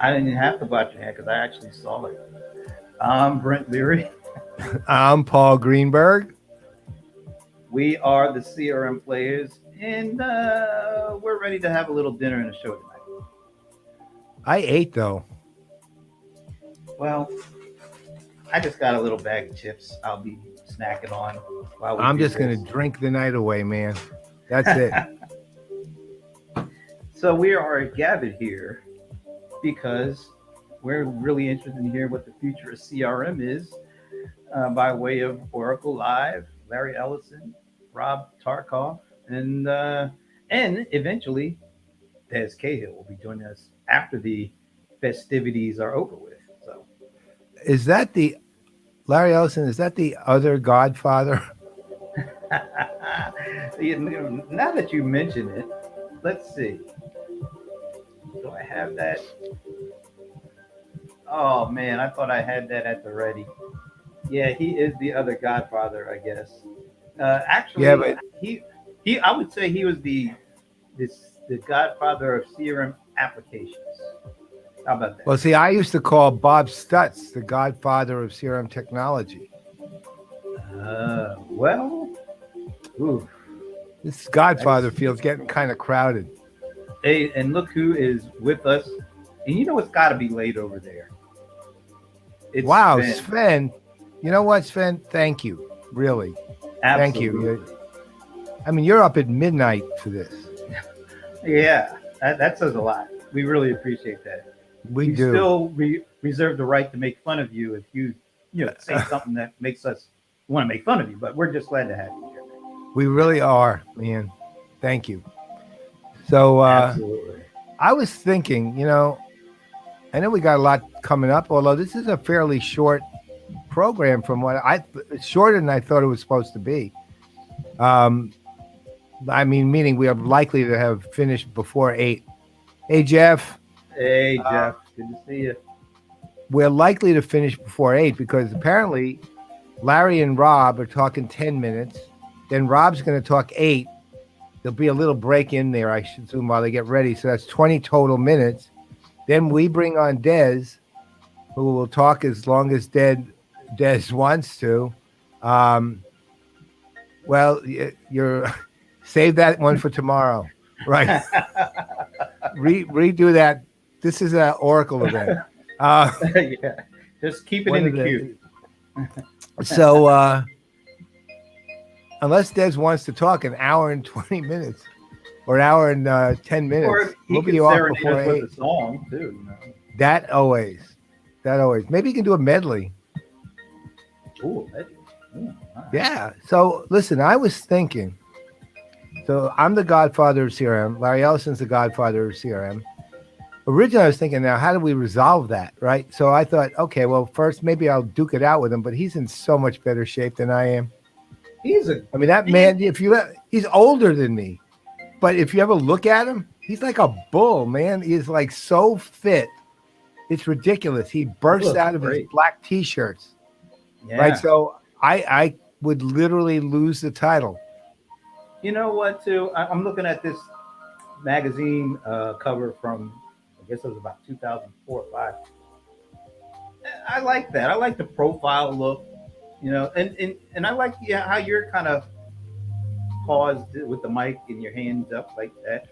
I didn't have to watch your hand because I actually saw it. I'm Brent Leary. I'm Paul Greenberg. We are the CRM Players, and we're ready to have a little dinner and a show tonight. I ate though. Well, I just got a little bag of chips I'll be snacking on while we I'm do just gonna this. drink the night away, man. That's it. So we are gathered here because we're really interested in hearing what the future of CRM is by way of Oracle Live, Larry Ellison, Rob Tarkoff, and eventually Des Cahill will be joining us after the festivities are over with. So Is that the Larry Ellison? Is that the other Godfather? now that you mention it, let's see. Do I have that? Oh man, I thought I had that at the ready. Yeah, he is the other Godfather, I guess. Yeah, Actually, but he I would say he was the Godfather of CRM applications. How about that? well, see, I used to call Bob Stutz the Godfather of CRM technology. Well, ooh, This Godfather that's field's getting kind of crowded. hey, and look who is with us. And you know it's got to be late over there. It's Wow, Sven. Sven. You know what, Sven? Thank you. Really. Thank you. Absolutely. I mean, you're up at midnight for this. Yeah, that says a lot. We really appreciate that. We We do. still reserve the right to make fun of you if you say something that makes us want to make fun of you. But we're just glad to have you here. We really are, man. Thank you. So Absolutely. I was thinking, I know we got a lot coming up, although this is a fairly short program from what it's shorter than I thought it was supposed to be. Um, I mean, meaning we are likely to have finished before 8. Hey, Jeff, Hey uh, Jeff, good to see you. we're likely to finish before 8 because apparently Larry and Rob are talking 10 minutes. Then Rob's going to talk 8. There'll be a little break in there, I should assume, while they get ready. So that's 20 total minutes. Then we bring on Des, who will talk as long as Des wants to. Um, well, you're save that one for tomorrow, right? Redo that. This is an Oracle event. Uh, Yeah, just keep it one in of the queue. so unless Des wants to talk an hour and 20 minutes or an hour and 10 minutes, Or he we'll could be off serenade before us with 8. a song too. That always. That always. Maybe you can do a medley. Ooh, all right. Yeah. So listen, I was thinking. So I'm the godfather of CRM. Larry Ellison's the godfather of CRM. Originally, I was thinking, now how do we resolve that, right? So I thought, okay, well, first maybe I'll duke it out with him, but he's in so much better shape than I am. He's a I mean, that man. man, he's older than me, but if you ever look at him, he's like a bull, man. He's like so fit. It's ridiculous. He He bursts looks out of his great. black t-shirts, right? Yeah. So I would literally lose the title. You know what? Too, I'm looking at this magazine cover from I guess it was about 2004 or five. I like that. I like the profile look, and I like how you're kind of paused with the mic and your hands up like that.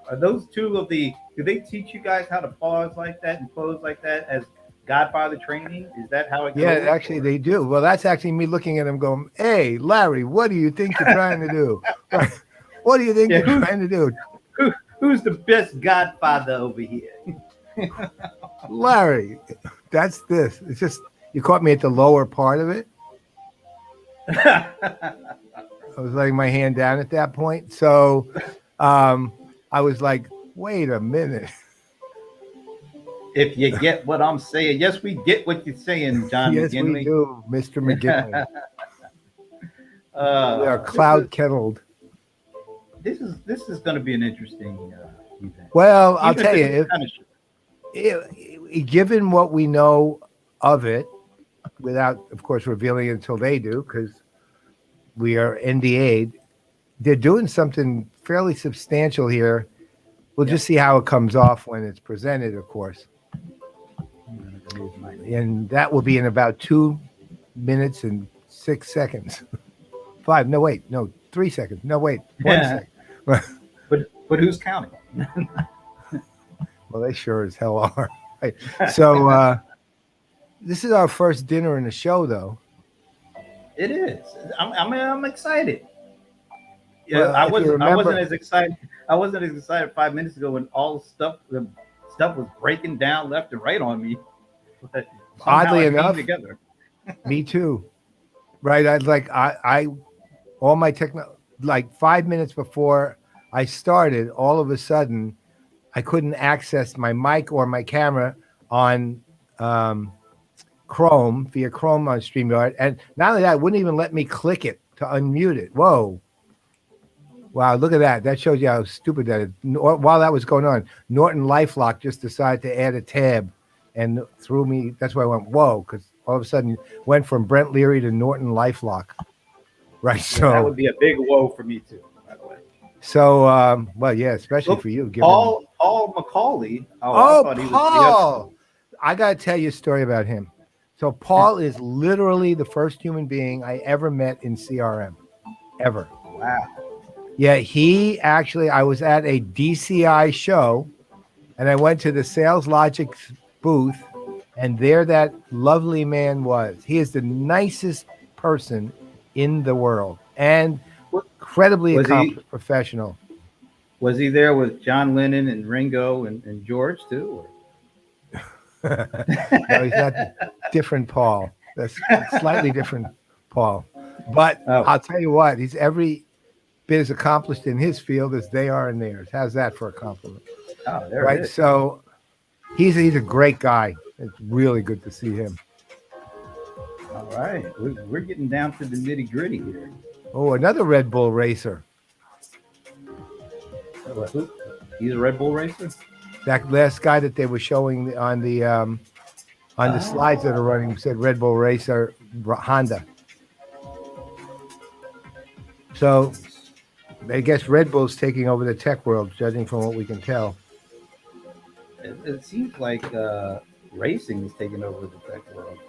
Are those two of the? Do they teach you guys how to pause like that and pose like that as Godfather training? Is that how it Yeah, goes? actually they do. Well, that's actually me looking at him going, hey, Larry, what do you think you're trying to do? Right? What do you think Yeah, you're trying to do? who's the best Godfather over here? Larry, that's this. It's just, you caught me at the lower part of it. I was letting my hand down at that point. So I was like, wait a minute. If you get what I'm saying, yes, we get what you're saying, John Yes, we McGinley. do, Mr. McGinley. We are This is cloud kettled. this is going to be an interesting event, Well, I'll even if tell you, it's kind of short. given what we know of it, without, of course, revealing it until they do, because we are NDA'd, they're doing something fairly substantial here We'll Yep. just see how it comes off when it's presented, of course. I'm gonna remove my- And that will be in about 2 minutes and 6 seconds. 5, no, wait, no, 3 seconds. No, wait, 1 second. But who's counting? Well, they sure as hell are. Right. So this is our first dinner in the show, though. It is. I'm excited. Yeah, Well, I if you wasn't. I remember- wasn't as excited. I wasn't as excited 5 minutes ago when all the stuff was breaking down left and right on me. But somehow Oddly it came enough, together. Me too. Right. I all my like 5 minutes before I started, all of a sudden I couldn't access my mic or my camera on Chrome via Chrome on StreamYard. And not only that, it wouldn't even let me click it to unmute it. Whoa. Wow, look at that. That shows you how stupid that is. While that was going on, Norton LifeLock just decided to add a tab and threw me. That's why I went, whoa, because all of a sudden went from Brent Leary to Norton LifeLock. Right. So that would be a big whoa for me too, by the way. So, well, yeah, especially Look, for you. Paul McCauley. I Oh, thought he was Paul! I got to tell you a story about him. So, Paul is literally the first human being I ever met in CRM, ever. Wow. Yeah, he actually, I was at a DCI show, and I went to the Sales Logic booth, and there that lovely man was. He is the nicest person in the world, and incredibly accomplished professional. Was he there with John Lennon and Ringo and George too? No, he's not. Different Paul. That's slightly different Paul. But I'll tell you what, he's every bit as accomplished in his field as they are in theirs. How's that for a compliment? Oh, there right. It is. So he's a great guy. It's really good to see him. All right, we're getting down to the nitty gritty here. Oh, another Red Bull racer. He's a Red Bull racer. That last guy that they were showing on the slides that are running said Red Bull racer Honda. So I guess Red Bull's taking over the tech world, judging from what we can tell. It seems like racing is taking over the tech world.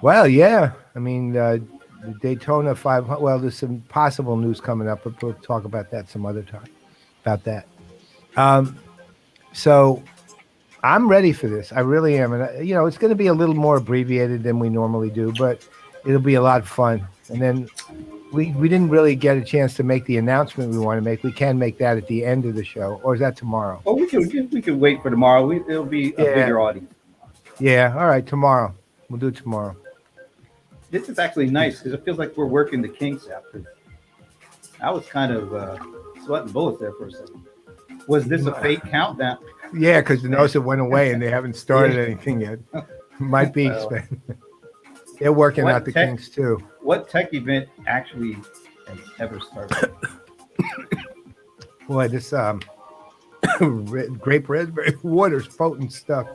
Well, yeah. I mean, the Daytona 500. Well, there's some possible news coming up, but we'll talk about that some other time. About that. So I'm ready for this. I really am. And, it's going to be a little more abbreviated than we normally do, but it'll be a lot of fun. And then we didn't really get a chance to make the announcement we want to make. We can make that at the end of the show, or is that tomorrow? Oh, we could wait for tomorrow. It'll be a bigger audience. Yeah. All right. Tomorrow. We'll do it tomorrow. This is actually nice because it feels like we're working the kinks out. I was kind of sweating bullets there for a second. Was this a fake countdown? Yeah, because the notice it went away and they haven't started anything yet. Might be. They're working out the kinks too. What tech event actually has ever started? Boy, this grape raspberry water's potent stuff.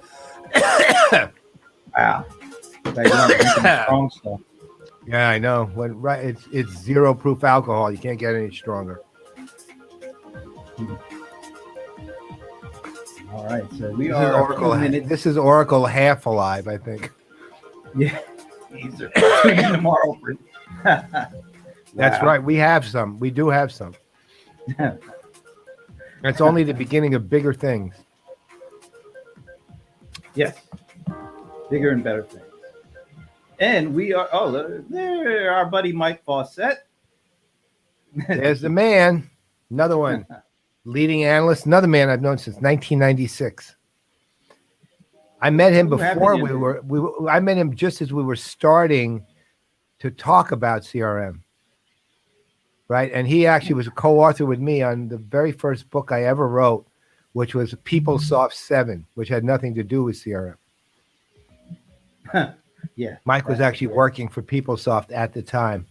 Wow. Strong stuff. Yeah, I know. It's zero proof alcohol. You can't get any stronger. All right, so this is Oracle half alive, I think. Yeah, these are tomorrow. That's right. We have some. We do have some. That's only the beginning of bigger things. Yes, bigger and better things. And we are. Oh, there, our buddy Mike Fawcett. There's the man. Another one. Leading analyst, another man I've known since 1996. I met him before I met him just as we were starting to talk about CRM. Right. And he actually was a co-author with me on the very first book I ever wrote, which was PeopleSoft 7, which had nothing to do with CRM. Yeah. Mike was actually working for PeopleSoft at the time.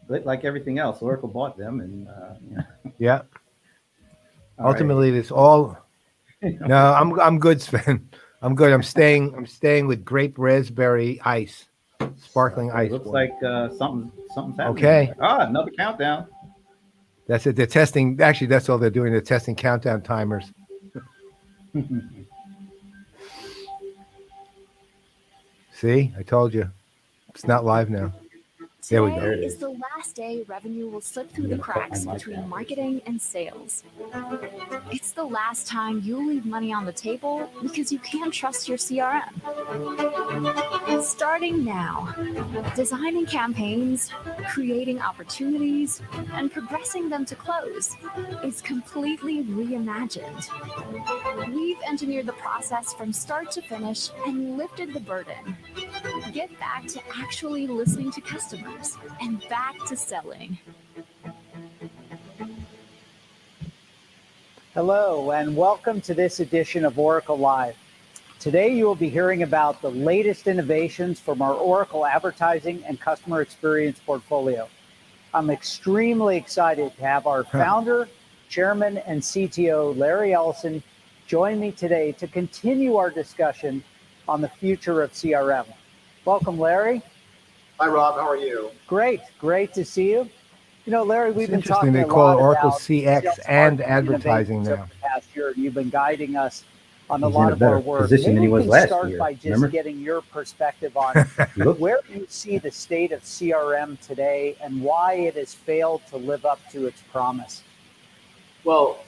But like everything else, Oracle bought them, and yeah. Ultimately, it's all. No, I'm good, Sven. I'm good. I'm staying with grape raspberry ice, sparkling ice. Looks like something's happening. Okay. Another countdown. That's it. They're testing. Actually, that's all they're doing. They're testing countdown timers. See, I told you. It's not live now. There we go. Today is the last day revenue will slip through the cracks between marketing and sales. It's the last time you'll leave money on the table because you can't trust your CRM. Starting now, designing campaigns, creating opportunities, and progressing them to close is completely reimagined. We've engineered the process from start to finish and lifted the burden. Get back to actually listening to customers and back to selling. Hello, and welcome to this edition of Oracle Live. Today, you will be hearing about the latest innovations from our Oracle advertising and customer experience portfolio. I'm extremely excited to have our founder, chairman, and CTO, Larry Ellison, join me today to continue our discussion on the future of CRM. Welcome, Larry. Hi, Rob. How are you? Great to see you. You know, Larry, we've been talking They a call lot it Oracle about CX and advertising now. over the past year. You've been guiding us on a He's lot in a of our better work. position than he Maybe was we last can start year. by just Remember? getting your perspective on Look. where you see the state of CRM today and why it has failed to live up to its promise. Well,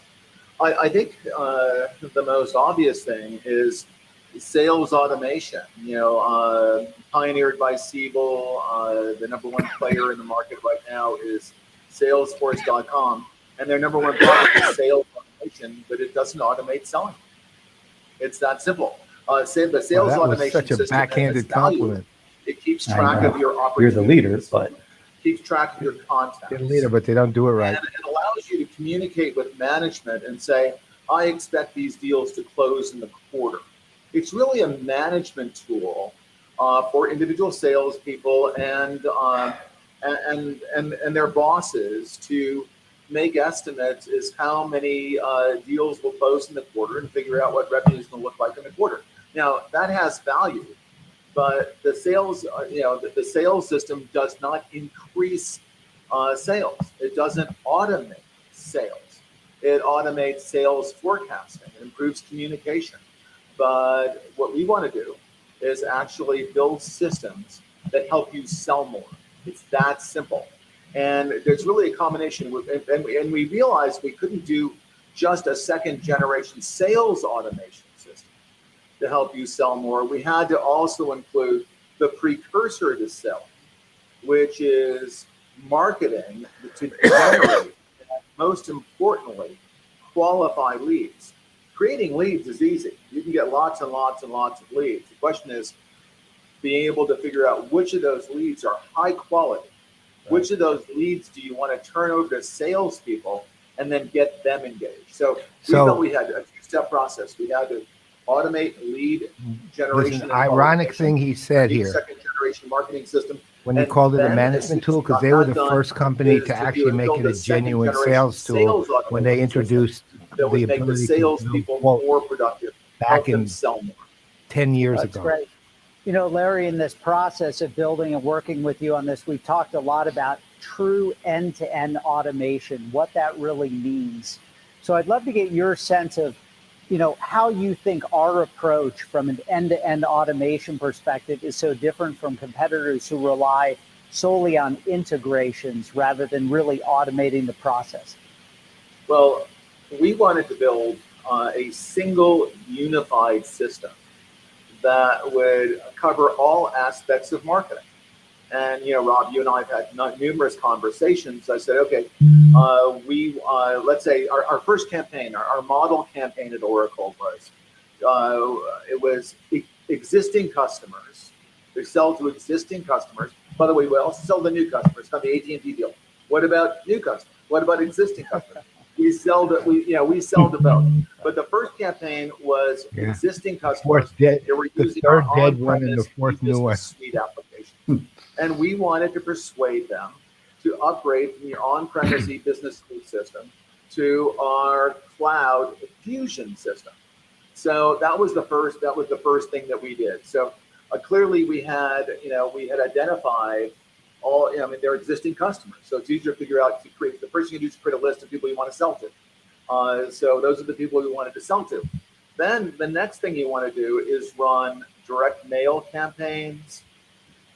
I think the most obvious thing is sales automation. Pioneered by Siebel, the number one player in the market right now is Salesforce.com, and their number one product is sales automation, but it doesn't automate selling. It's that simple. The sales That was automation such a system backhanded compliment. It keeps I track know. of your You're opportunities. the leader, but Keeps track of your contacts. They're the leader, but they don't do it right. And it allows you to communicate with management and say, I expect these deals to close in the quarter. It's really a management tool for individual salespeople and their bosses to make estimates as how many deals will close in the quarter and figure out what revenue is going to look like in the quarter. Now that has value, but the sales, the sales system does not increase sales. It doesn't automate sales. It automates sales forecasting. It improves communication. But what we want to do is actually build systems that help you sell more. It's that simple. And there's really a combination. And we realized we couldn't do just a second generation sales automation system to help you sell more. We had to also include the precursor to selling, which is marketing to generate, and most importantly, qualify leads. Creating leads is easy. You can get lots and lots and lots of leads. The question is being able to figure out which of those leads are high quality. Right. Which of those leads do you want to turn over to salespeople and then get them engaged? So we felt we had a two-step process. We had to automate lead generation. There's an ironic thing he said here. Second generation marketing system. When you called it a management tool, because they were the first company to actually make it a genuine sales tool when they introduced that would make the salespeople more productive, back in sell more. 10 years That's ago. Great. You know, Larry, in this process of building and working with you on this, we've talked a lot about true end-to-end automation, what that really means. So I'd love to get your sense of, how you think our approach from an end-to-end automation perspective is so different from competitors who rely solely on integrations rather than really automating the process. Well, we wanted to build a single unified system that would cover all aspects of marketing. And, Rob, you and I have had numerous conversations. I said, okay, let's say our first campaign, our model campaign at Oracle was, it was existing customers. We sell to existing customers. By the way, we also sell to new customers on the AT&T deal. What about new customers? What about existing customers? We sell to both. But the first campaign was existing customers. They were the using third our dead one and the fourth new one. Suite application. And we wanted to persuade them to upgrade from your on-premise e-business suite system to our cloud fusion system. So that was the first thing that we did. So clearly we had identified all, I mean, they're existing customers. So it's easier to figure out to create. The first thing you do is create a list of people you want to sell to. So those are the people you wanted to sell to. Then the next thing you want to do is run direct mail campaigns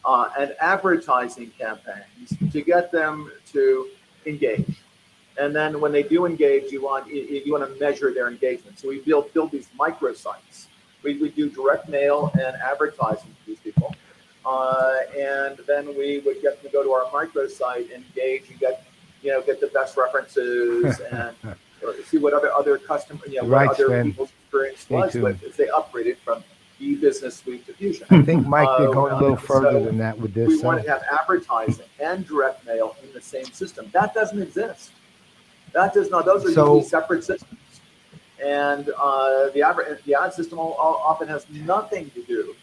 and advertising campaigns to get them to engage. And then when they do engage, you want to measure their engagement. So we build these microsites. We do direct mail and advertising to these people. And then we would get them to go to our microsite, engage, and get the best references and see what other customer, what other people's experience was with if they upgraded from e-business suite to Fusion. I think Mike did go a little further than that with this. We want to have advertising and direct mail in the same system. That doesn't exist. That does not. Those are usually separate systems. And the ad system often has nothing to do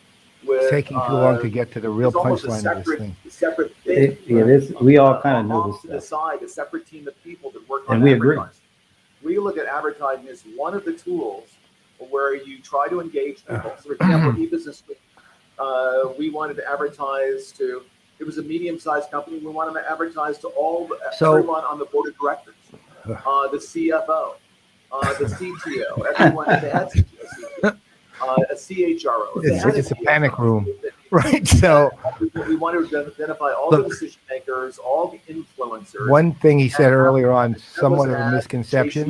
with it's taking too long to get to the real punchline of this thing. Separate thing. It is. We all kind of know this. To the side, a separate team of people that work and on we advertising. agree. We look at advertising as one of the tools where you try to engage people. So, for example, e-business suite, we wanted to advertise to. It was a medium-sized company. We wanted to advertise to everyone on the board of directors, the CFO, the CTO, everyone that had a CHRO. It's a panic room, right? So we wanted to identify all the decision makers, all the influencers. One thing he said earlier on, somewhat of a misconception,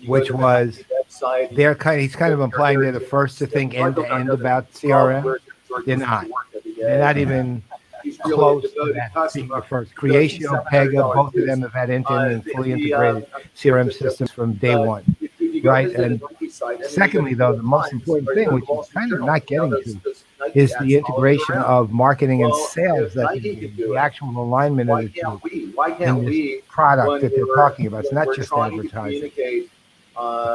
which was he's kind of implying they're the first to think end to end about CRM. They're not. They're not even close to that being the first. Creatio, Pega, both of them have had end-to-end and fully integrated CRM systems from day one, right? And secondly, though, the most important thing, which is kind of not getting to, is the integration of marketing and sales, that the actual alignment of the two in this product that they're talking about. It's not just advertising. The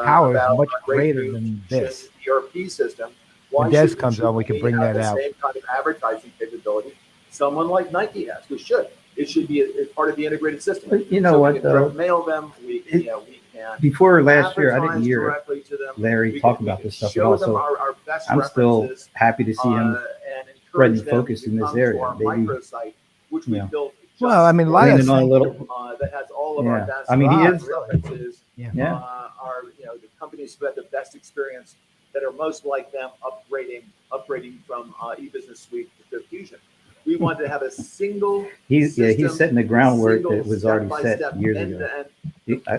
power is much greater than this. ERP system. When Des comes on, we can bring that out. The same kind of advertising capability someone like Nike has. We should. It should be a part of the integrated system. But you know what, though? Mail them. We can. Before last year, I didn't hear Larry talk about this stuff at all. So I'm still happy to see him spreading focus in this area. Maybe, well, I mean, a lot of that has all of our best. I mean, he is. References. Are the companies who had the best experience that are most like them upgrading from e-business suite to Fusion. We wanted to have a single. He's setting the groundwork that was already set years ago.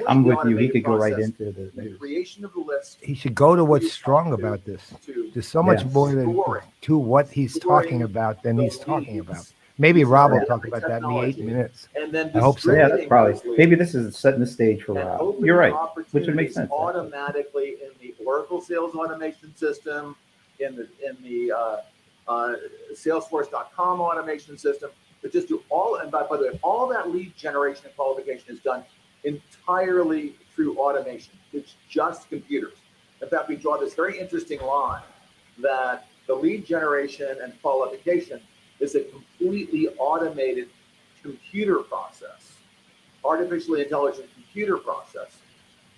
I'm with you. He could go right into the creation of the list. He should go to what's strong about this. There's so much more to what he's talking about than he's talking about. Maybe Rob will talk about that in the 8 minutes. I hope so. Yeah, that's probably. Maybe this is setting the stage for Rob. You're right, which would make sense. Automatically in the Oracle sales automation system, in the Salesforce.com automation system, but just do all. And by the way, all that lead generation and qualification is done entirely through automation. It's just computers. In fact, we draw this very interesting line that the lead generation and qualification is a completely automated computer process, artificially intelligent computer process.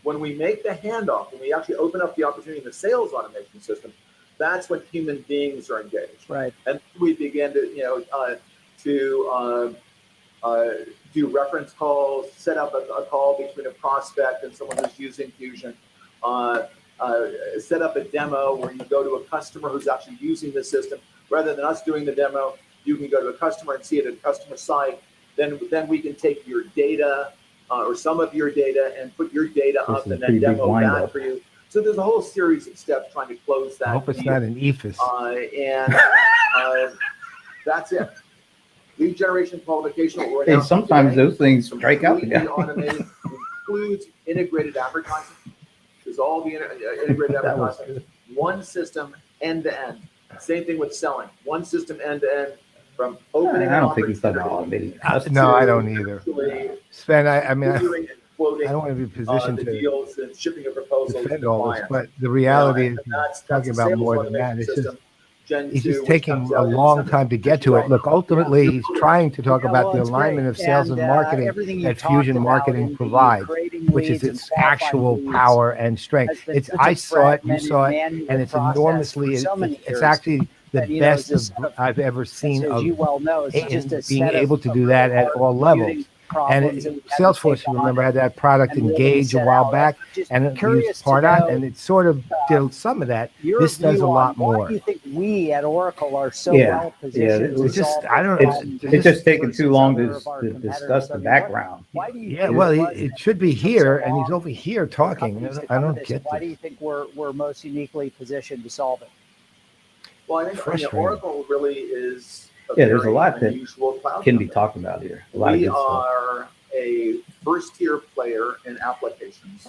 When we make the handoff, when we actually open up the opportunity in the sales automation system, that's when human beings are engaged. Right. And we begin to, do reference calls, set up a call between a prospect and someone who's using Fusion, set up a demo where you go to a customer who's actually using the system. Rather than us doing the demo, you can go to a customer and see it at a customer site. Then we can take your data or some of your data and put your data up and then demo that for you. So there's a whole series of steps trying to close that. I hope it's not an EFIS. And that's it. Lead generation qualification. Hey, sometimes those things strike out together. Automated includes integrated advertising. There's all the integrated advertising. One system end to end. Same thing with selling. One system end to end from opening. I don't think he's done automated. No, I don't either. Sven, I mean, I quoting, don't want to be positioned the to deals and shipping a proposal defend to all this, but the reality is he's talking about more than that. It's just he's just taking a long time to get to it. Look, ultimately, he's trying to talk about the alignment of sales and marketing that Fusion Marketing provides, which is its actual power and strength. I saw it, you saw it, and it's enormously. It's actually the And, you know, best it's a of, set of- I've ever seen as of you well know, it's and just a being set able of, to do that at all levels. computing And problems that we had to Salesforce, take you on remember, had that product and really Engage a set while out. back, I'm just and it curious used to Pardot, know, and it sort of did some of that. your This does view a lot on why more. do you think we at Oracle are so Yeah, well positioned yeah, to It's just, solve I don't this know. problem It's just taking versus too long other of our to competitors? discuss the I mean, background. why do you Yeah, think well, it was it should be took so here, and he's long over here for talking. companies to I come to don't this? get Why do this. you think we're most uniquely positioned to solve it? Well, I think Frustrating. Oracle really is Yeah, there's a very lot that unusual cloud Can be company. talked about here. A lot of We good stuff. are a first-tier player in applications.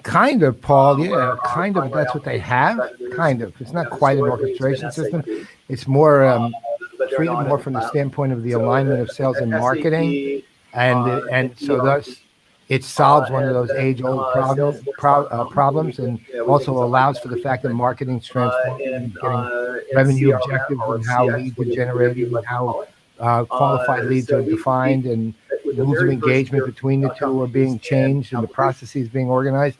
Kind of, Paul. where Yeah, our kind of. primary That's what they application have. competitors Kind of. It's not have quite an historically been orchestration system. SAP, It's more but they're treated not in more the from the cloud. standpoint of the So, alignment of sales and SAP, marketing, and so ERP, thus it solves one of and those then, age-old Salesforce.com, problems, and we also think allows something for the like fact that marketing's transforming in, and getting in revenue CRM objectives or and how CX, leads are whatever generated you'd and like to how call it. qualified leads So are defined and with the rules of very engagement first between the tier two are being companies changed and the processes being organized.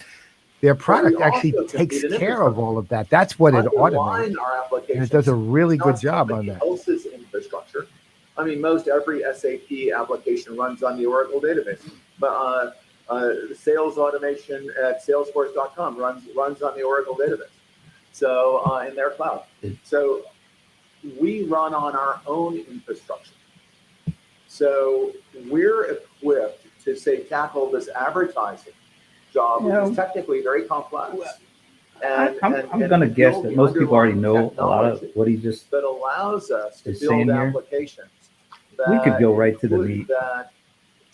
Their product actually also takes compete in care of infrastructure. all of that. That's what it Underlying automates, our and applications. it does a really It's good not job on somebody that. else's infrastructure. I mean, most every SAP application runs on the Oracle database, but sales automation at Salesforce.com runs on the Oracle database. So in their cloud. So we run on our own infrastructure. So we're equipped to say tackle this advertising job, which is technically very complex. I'm going to guess that most people already know a lot of what he just that allows us to is saying build here. applications. We could go right to the include- meat. That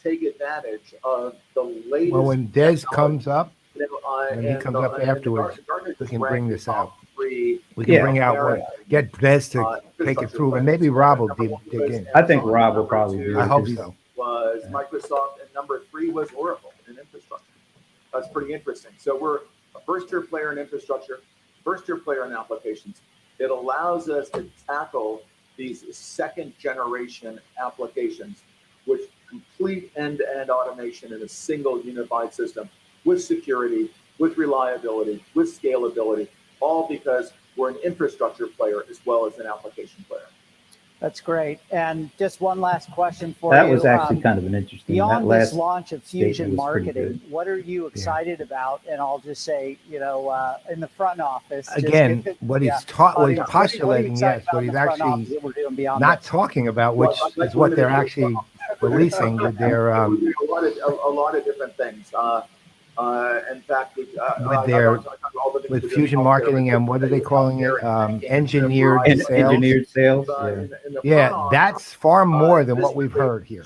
take advantage of the latest. Well, when Des technology. comes up, You know, when he and comes the- up and the afterwards, Gartner we just can ranked bring the this top out. 3 we can Yeah. bring out what, get Des to take it through, and maybe Rob will dig in. I think Rob will probably do I it. hope Just- so. Was Microsoft, and number 3 was Oracle in infrastructure. That's pretty interesting. So we're a first-tier player in infrastructure, first-tier player in applications. It allows us to tackle these second-generation applications, which complete end-to-end automation in a single unified system with security, with reliability, with scalability, all because we're an infrastructure player as well as an application player. That's great. And just one last question for you. That was actually kind of an interesting. Beyond that this last launch of statement Fusion was pretty Marketing, good. what are you excited about? And I'll just say, you know, in the front office. just Again, give it- what yeah. he's taught, what he's What are you postulating, excited yes, about what in he's the front office actually that we're doing beyond not this? talking about, which is what they're actually releasing with their a lot of different things. In fact, with Fusion Marketing and what are they calling it? Engineered And sales. engineered sales. Yeah, that's far more than what we've heard here.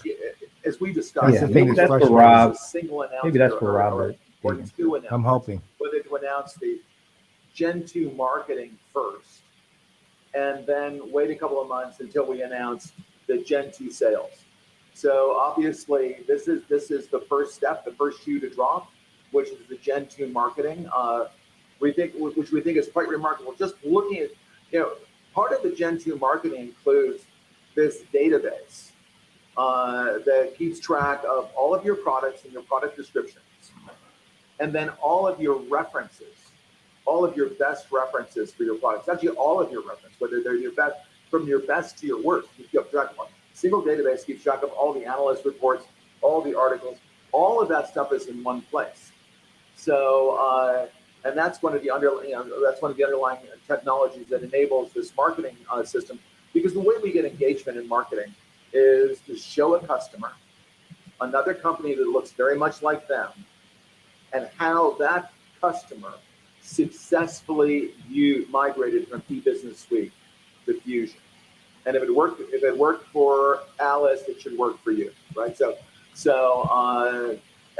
As we discussed, That's the thing maybe that's that's for frustrating. Rob. Single Maybe that's announcement for Rob. or but- two I'm announcements. hoping. Whether to announce the Gen 2 marketing first, and then wait a couple of months until we announce the Gen 2 sales. So obviously, this is the first step, the first shoe to drop, which is the Gen 2 marketing. Which we think is quite remarkable. Just looking at, part of the Gen 2 marketing includes this database that keeps track of all of your products and your product descriptions, and then all of your references, all of your best references for your products. Actually, all of your references, whether they're your best, from your best to your worst, you keep track of. Single database keeps track of all the analyst reports, all the articles, all of that stuff is in one place. So, and that's one of the underlying technologies that enables this marketing system. Because the way we get engagement in marketing is to show a customer another company that looks very much like them, and how that customer successfully migrated from e-business suite to Fusion. And if it worked for Alice, it should work for you, right?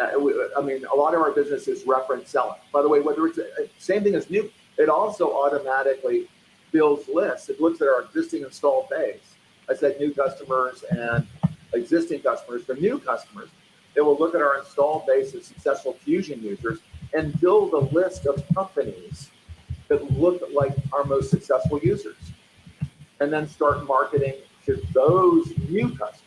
I mean, a lot of our business is reference selling. By the way, whether it's same thing as new, it also automatically builds lists. It looks at our existing installed base. I said new customers and existing customers. For new customers, it will look at our installed base of successful Fusion users and build a list of companies that look like our most successful users, and then start marketing to those new customers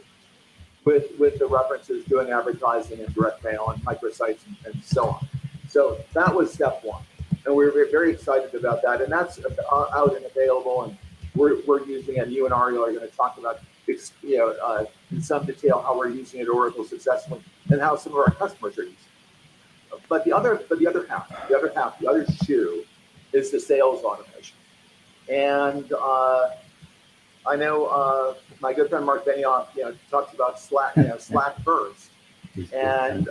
with the references, doing advertising and direct mail and microsites and so on. So that was step one, and we were very excited about that, and that's out and available, and we're using it. And you and Ariel are going to talk about, in some detail how we're using it at Oracle successfully and how some of our customers are using it. But the other shoe is the sales automation. And I know my good friend Mark Benioff, talks about Slack, Slack first. And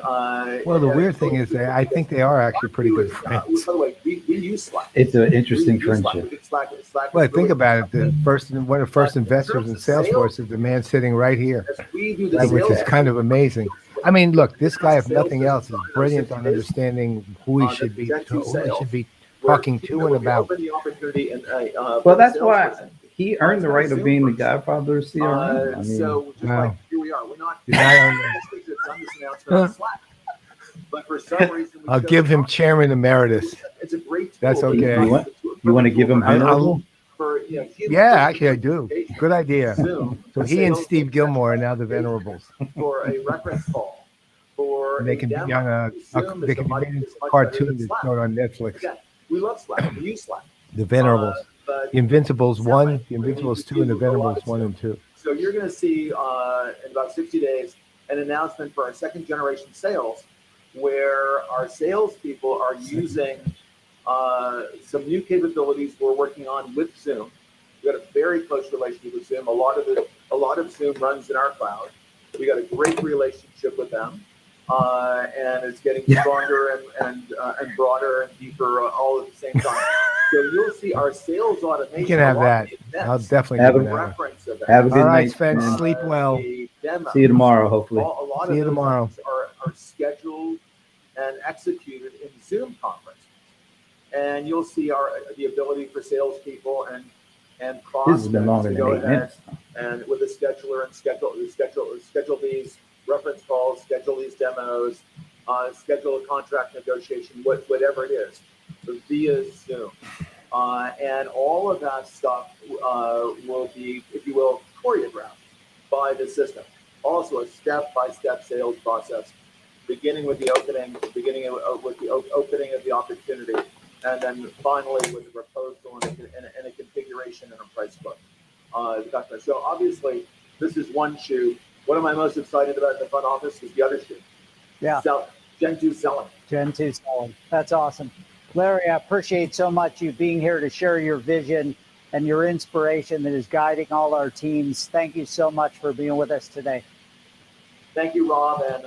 well, the weird thing is that I think they are actually pretty good friends. By the way, we use Slack. It's an interesting friendship. Slack Well, think about it. One of the first investors in Salesforce is the man sitting right here, which is kind of amazing. I mean, look, this guy, if nothing else, is brilliant on understanding who he should be talking to and about. Well, that's why he earned the right of being the godfather of CRM. I mean, so wow. Here we are. We're not. But for some reason, I'll give him chairman emeritus. It's a great tool. That's okay. You want to give him venerable? Yeah, actually, I do. Good idea. So he and Steve Gilmore are now the venerables. For a reference call. And they can be on they can be made into a cartoon that's shown on Netflix. Yeah, we love Slack. We use Slack. The venerables. The Invincibles 1, the Invincibles 2, and the Venerables 1 and 2. So you're going to see in about 60 days an announcement for our second generation sales, where our salespeople are using some new capabilities we're working on with Zoom. We've got a very close relationship with Zoom. A lot of Zoom runs in our cloud. We got a great relationship with them, and it's getting stronger and broader and deeper all at the same time. So you'll see our sales automation. You can have that. I'll definitely have do that. That. Have a good all right, night, Sven. man. Sleep well. See you tomorrow, hopefully. See you tomorrow. Are scheduled and executed in Zoom conference, and you'll see the ability for salespeople and This has been longer to than go 8 ahead minutes. and with a scheduler and schedule these reference calls, schedule these demos, schedule a contract negotiation, whatever it is, via Zoom. And all of that stuff will be, if you will, choreographed by the system. Also a step-by-step sales process, beginning with the opening, opening of the opportunity, and then finally with the proposal and a configuration and a price book. So obviously, this is one shoe. What am I most excited about in the front office is the other shoe. Yeah. Gen 2 selling. Gen 2 selling. That's awesome. Larry, I appreciate so much you being here to share your vision and your inspiration that is guiding all our teams. Thank you so much for being with us today. Thank you, Rob, and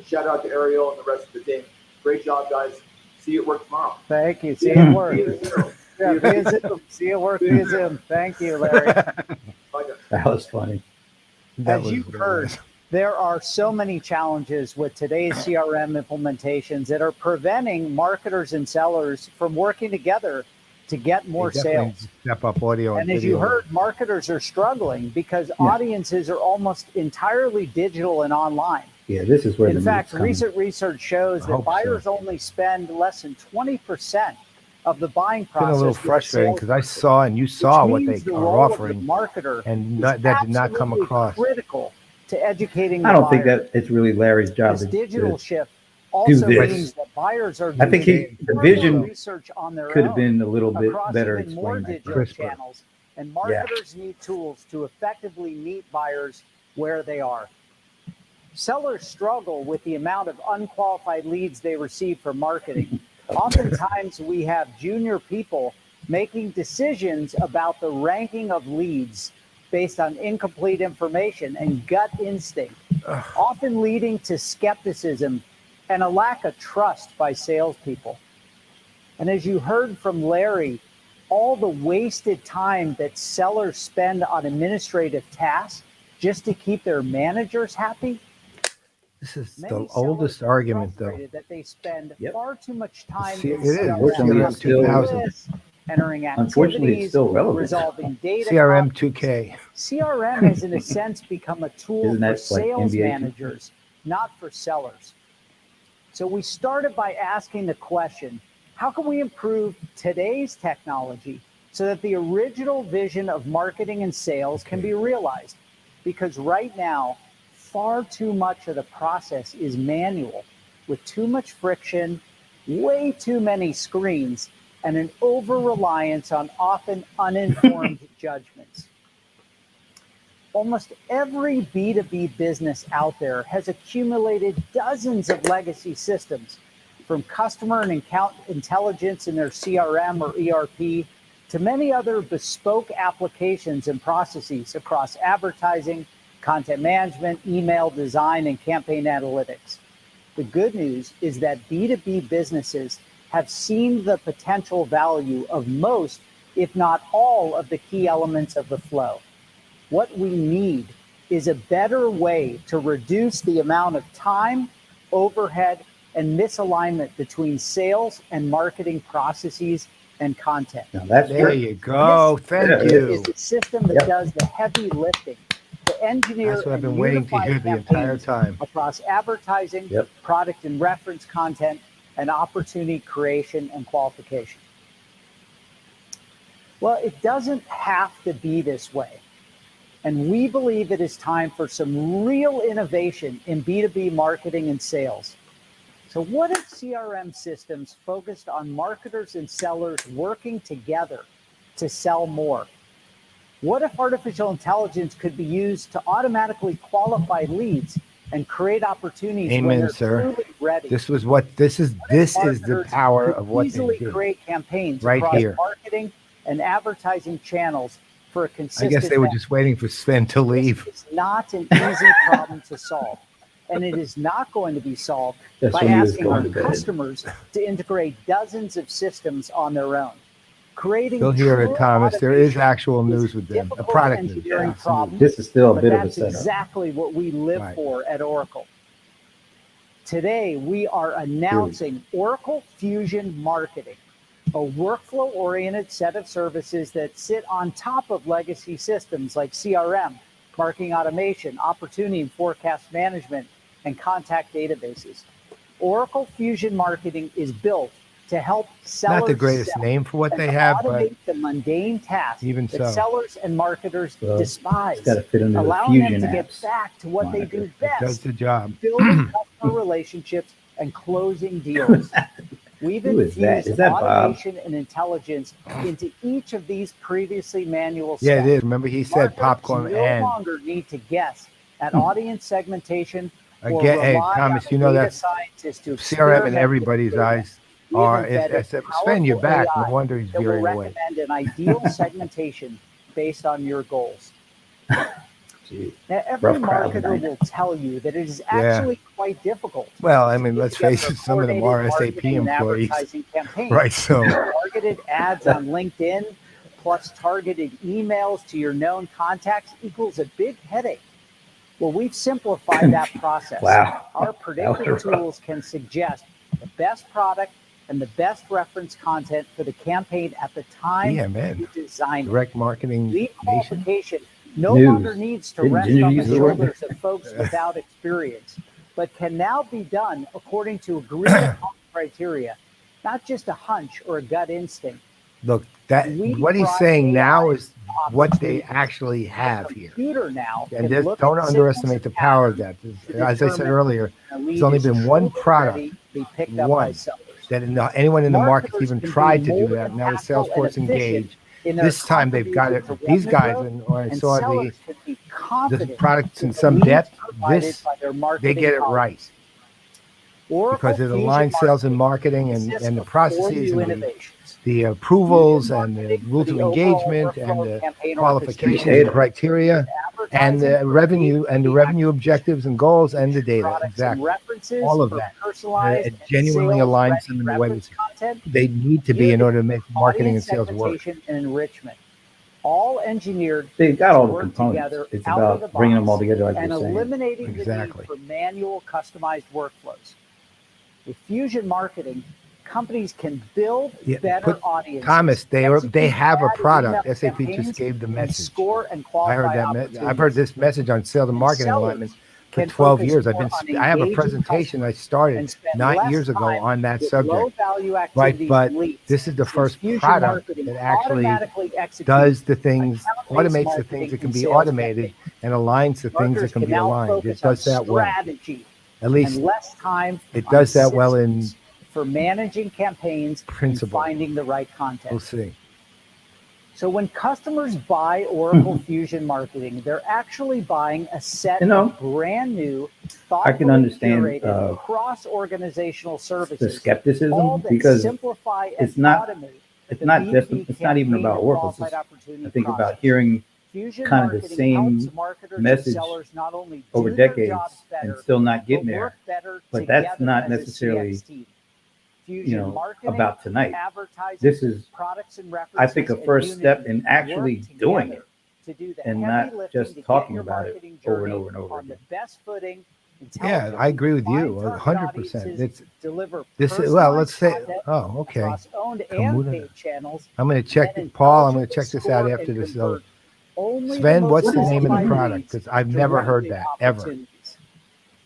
shout out to Ariel and the rest of the team. Great job, guys. See you at work tomorrow. Thank you. See you at work. Via Zoom. See you at work via Zoom. Thank you, Larry. That was funny. As you've heard, there are so many challenges with today's CRM implementations that are preventing marketers and sellers from working together to get more sales. Step up audio and as you heard, marketers are struggling because audiences are almost entirely digital and online. Yeah, this is where in fact, recent research shows that buyers only spend less than 20% of the buying process. It's been a little frustrating because I saw and you saw what they are offering, marketer and that did not come across. Critical to educating. I don't think that it's really Larry's job. This digital shift also means that buyers are. I think the vision research on their could have been a little bit better explained. Digital channels, and marketers need tools to effectively meet buyers where they are. Sellers struggle with the amount of unqualified leads they receive from marketing. Oftentimes, we have junior people making decisions about the ranking of leads based on incomplete information and gut instinct, often leading to skepticism and a lack of trust by salespeople. And as you heard from Larry, all the wasted time that sellers spend on administrative tasks just to keep their managers happy. This is the oldest argument, though. That they spend far too much time. It is. Entering unfortunately, it's still relevant. Resolving data. CRM 2K. CRM has, in a sense, become a tool for sales managers, not for sellers. So we started by asking the question, how can we improve today's technology so that the original vision of marketing and sales can be realized? Because right now, far too much of the process is manual, with too much friction, way too many screens, and an over-reliance on often uninformed judgments. Almost every B2B business out there has accumulated dozens of legacy systems, from customer and account intelligence in their CRM or ERP to many other bespoke applications and processes across advertising, content management, email design, and campaign analytics. The good news is that B2B businesses have seen the potential value of most, if not all, of the key elements of the flow. What we need is a better way to reduce the amount of time, overhead, and misalignment between sales and marketing processes and content. Now that's There great. you go. Thank you. Is a system that does the heavy lifting to engineer That's what I've and been waiting to unify hear the entire campaigns time. across advertising, product and reference content, and opportunity creation and qualification. Well, it doesn't have to be this way. And we believe it is time for some real innovation in B2B marketing and sales. So what if CRM systems focused on marketers and sellers working together to sell more? What if artificial intelligence could be used to automatically qualify leads and create opportunities when Amen, they're sir. truly ready? This is the power of what they easily do. create campaigns Right across here. marketing and advertising channels for a I consistent guess they were message. just waiting for Sven to leave. It's not an easy problem to solve. And it is not going to be solved That's by when he was asking our going to bed. customers to integrate dozens of systems on their own. Creating Still hear it, true Thomas. There is automation actual is news a with them. A difficult product news. engineering Yeah. problem, This is still a but bit of a that's setup. exactly what we live Right. for at Oracle. Today, we are announcing Oracle Fusion Marketing, a workflow-oriented set of services that sit on top of legacy systems like CRM, marketing automation, opportunity and forecast management, and contact databases. Oracle Fusion Marketing is built to help sellers Not the greatest sell name for what and they to have, but automate the mundane tasks even that so. sellers and marketers Well, despise, It's got to fit into the allowing them Fusion to get apps. back to what they do it does best, the job. building customer relationships and closing deals. We've Who is that? infused Is that Bob? automation and intelligence into each of these previously manual steps. Yeah, it is. Remember, he said Marketers popcorn no and longer need to guess at audience segmentation or again. Hey, rely Thomas, on you a know data that's scientist to CRM in experiment everybody's with data. eyes. We have Are embedded Sven, you're powerful back. AI No wonder he's that will veering away. recommend an ideal segmentation based on your goals. Gee. Now, every Rough crowd marketer tonight. will tell you that it is actually quite difficult. Well, I mean, to let's put together face a it, some of them coordinated are SAP marketing and employees, advertising campaign. right? So Targeted ads on LinkedIn plus targeted emails to your known contacts equals a big headache. Well, we've simplified that process. Wow. Our That predictive was rough. tools can suggest the best product and the best reference content for the campaign at the time yeah, man, you design it. direct marketing Lead nation. qualification no News. longer needs to Didn't rest Ginger on the use the word? shoulders of folks without experience, but can now be done according to agreed upon criteria, not just a hunch or a gut instinct. Look, that We what he's brought saying AI now is what they opportunities. actually The have here. computer now And can just look don't at underestimate the signals power of and that. to As I said determine earlier, a lead there's only is been one truly product, ready to be picked up by one, sellers. that anyone in the market's Marketers even can be tried to more do that. Now with impactful and Salesforce efficient Engage, in their this time they've got it. contribution to These revenue guys, growth, and when I and saw sellers can be the confident products in that the some leads depth, provided this by their they marketing get it colleagues. right Oracle because it Fusion aligns sales and Marketing marketing and consists the of four processes new and innovations. the approvals Fusion and the Marketing for rules the of overall engagement workflow and of the campaign qualifications orchestration, and criteria and advertising the for revenue B2B and the revenue acquisition, objectives and goals and the data. products and Exactly. references All of for that. personalized It genuinely and aligns sales-ready them in the way reference content, they need to be in order to make marketing and audience sales work. segmentation and enrichment, all engineered They've got all the work components. together It's out of the about bringing them all box together, like and you're saying. eliminating Exactly. the need for manual customized workflows. With Fusion Marketing, companies can build Yeah, better put- audiences. Thomas, they execute have a ad product. email SAP campaigns, just gave the and message. score and I qualify heard that. I've opportunities. heard this message on sales and marketing sellers alignment for can 12 focus years. I've more been. on I have a engaging presentation I customers started and spend 9 less years ago time on that with subject. low-value Right, activities but and leads. this is the Since first Fusion product Marketing that actually automatically executes does the things, account-based automates the marketing things that can and be sales automated campaigns. and aligns the things Marketers that can can be now aligned. It focus on does that well. strategy At least and less time it on does that well in systems. for managing campaigns Principle. and finding the right content. We'll see. So when customers buy Oracle Fusion Marketing, they're actually buying a set of brand new, I can understand curated cross-organizational the services, skepticism all that because simplify and it's not automate it's the not just B2B it's not even campaign about and Oracle. It's qualified just, opportunity I think process. about hearing Fusion kind of the Marketing same helps marketers message and sellers not only over do their decades jobs better, and still not but getting there. work better But that's together not as a necessarily, CX team. Fusion Marketing, about tonight. advertising, This is, products and references, I think, a and first step Unity in actually work doing together it to do the and heavy not lifting just to get talking your about it marketing over and journey over and over on the again. best footing. Yeah, I agree with you Find target 100%. audiences, It's deliver this is well. Let's personalized say. content Oh, okay. across owned and Kamuda. paid channels. I'm going to check then Paul. I'm going to intelligently check this out score after and this. So, convert only the Sven, most what's the name of the qualified product? leads Because I've never heard directly that ever. opportunities.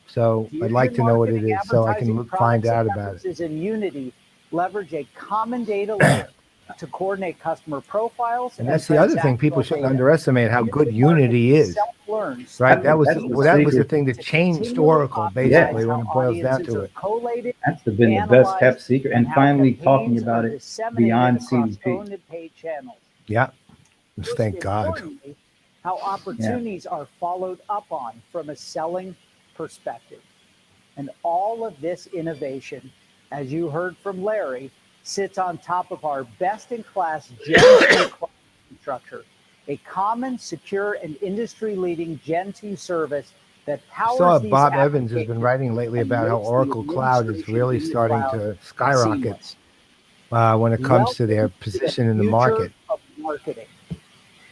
So I'd like to Fusion know what it Marketing, is so I advertising, can find products, out and about it. references in Unity leverage a common data layer to coordinate customer profiles. And that's the other thing. People transactional shouldn't data. underestimate how good Fusion Marketing Unity is. self-learns Right? That was That's the the secret. thing that to changed continually Oracle, optimize basically, when how it boils down audiences to are it. collated, That's been the best analyzed, kept secret. And how finally talking campaigns about are it disseminated beyond across CDP. owned and paid channels. Yeah. Most Thank God. importantly, how opportunities are followed up on from a selling perspective. And all of this innovation, as you heard from Larry, sits on top of our best-in-class Gen 2 structure, a common, secure, and industry-leading Gen 2 service that I powers saw these Bob Evans has been applications writing lately and about how makes the Oracle Cloud is administration really in the starting cloud to skyrocket seamless. when it comes to their Welcome to the position in the future market. of marketing.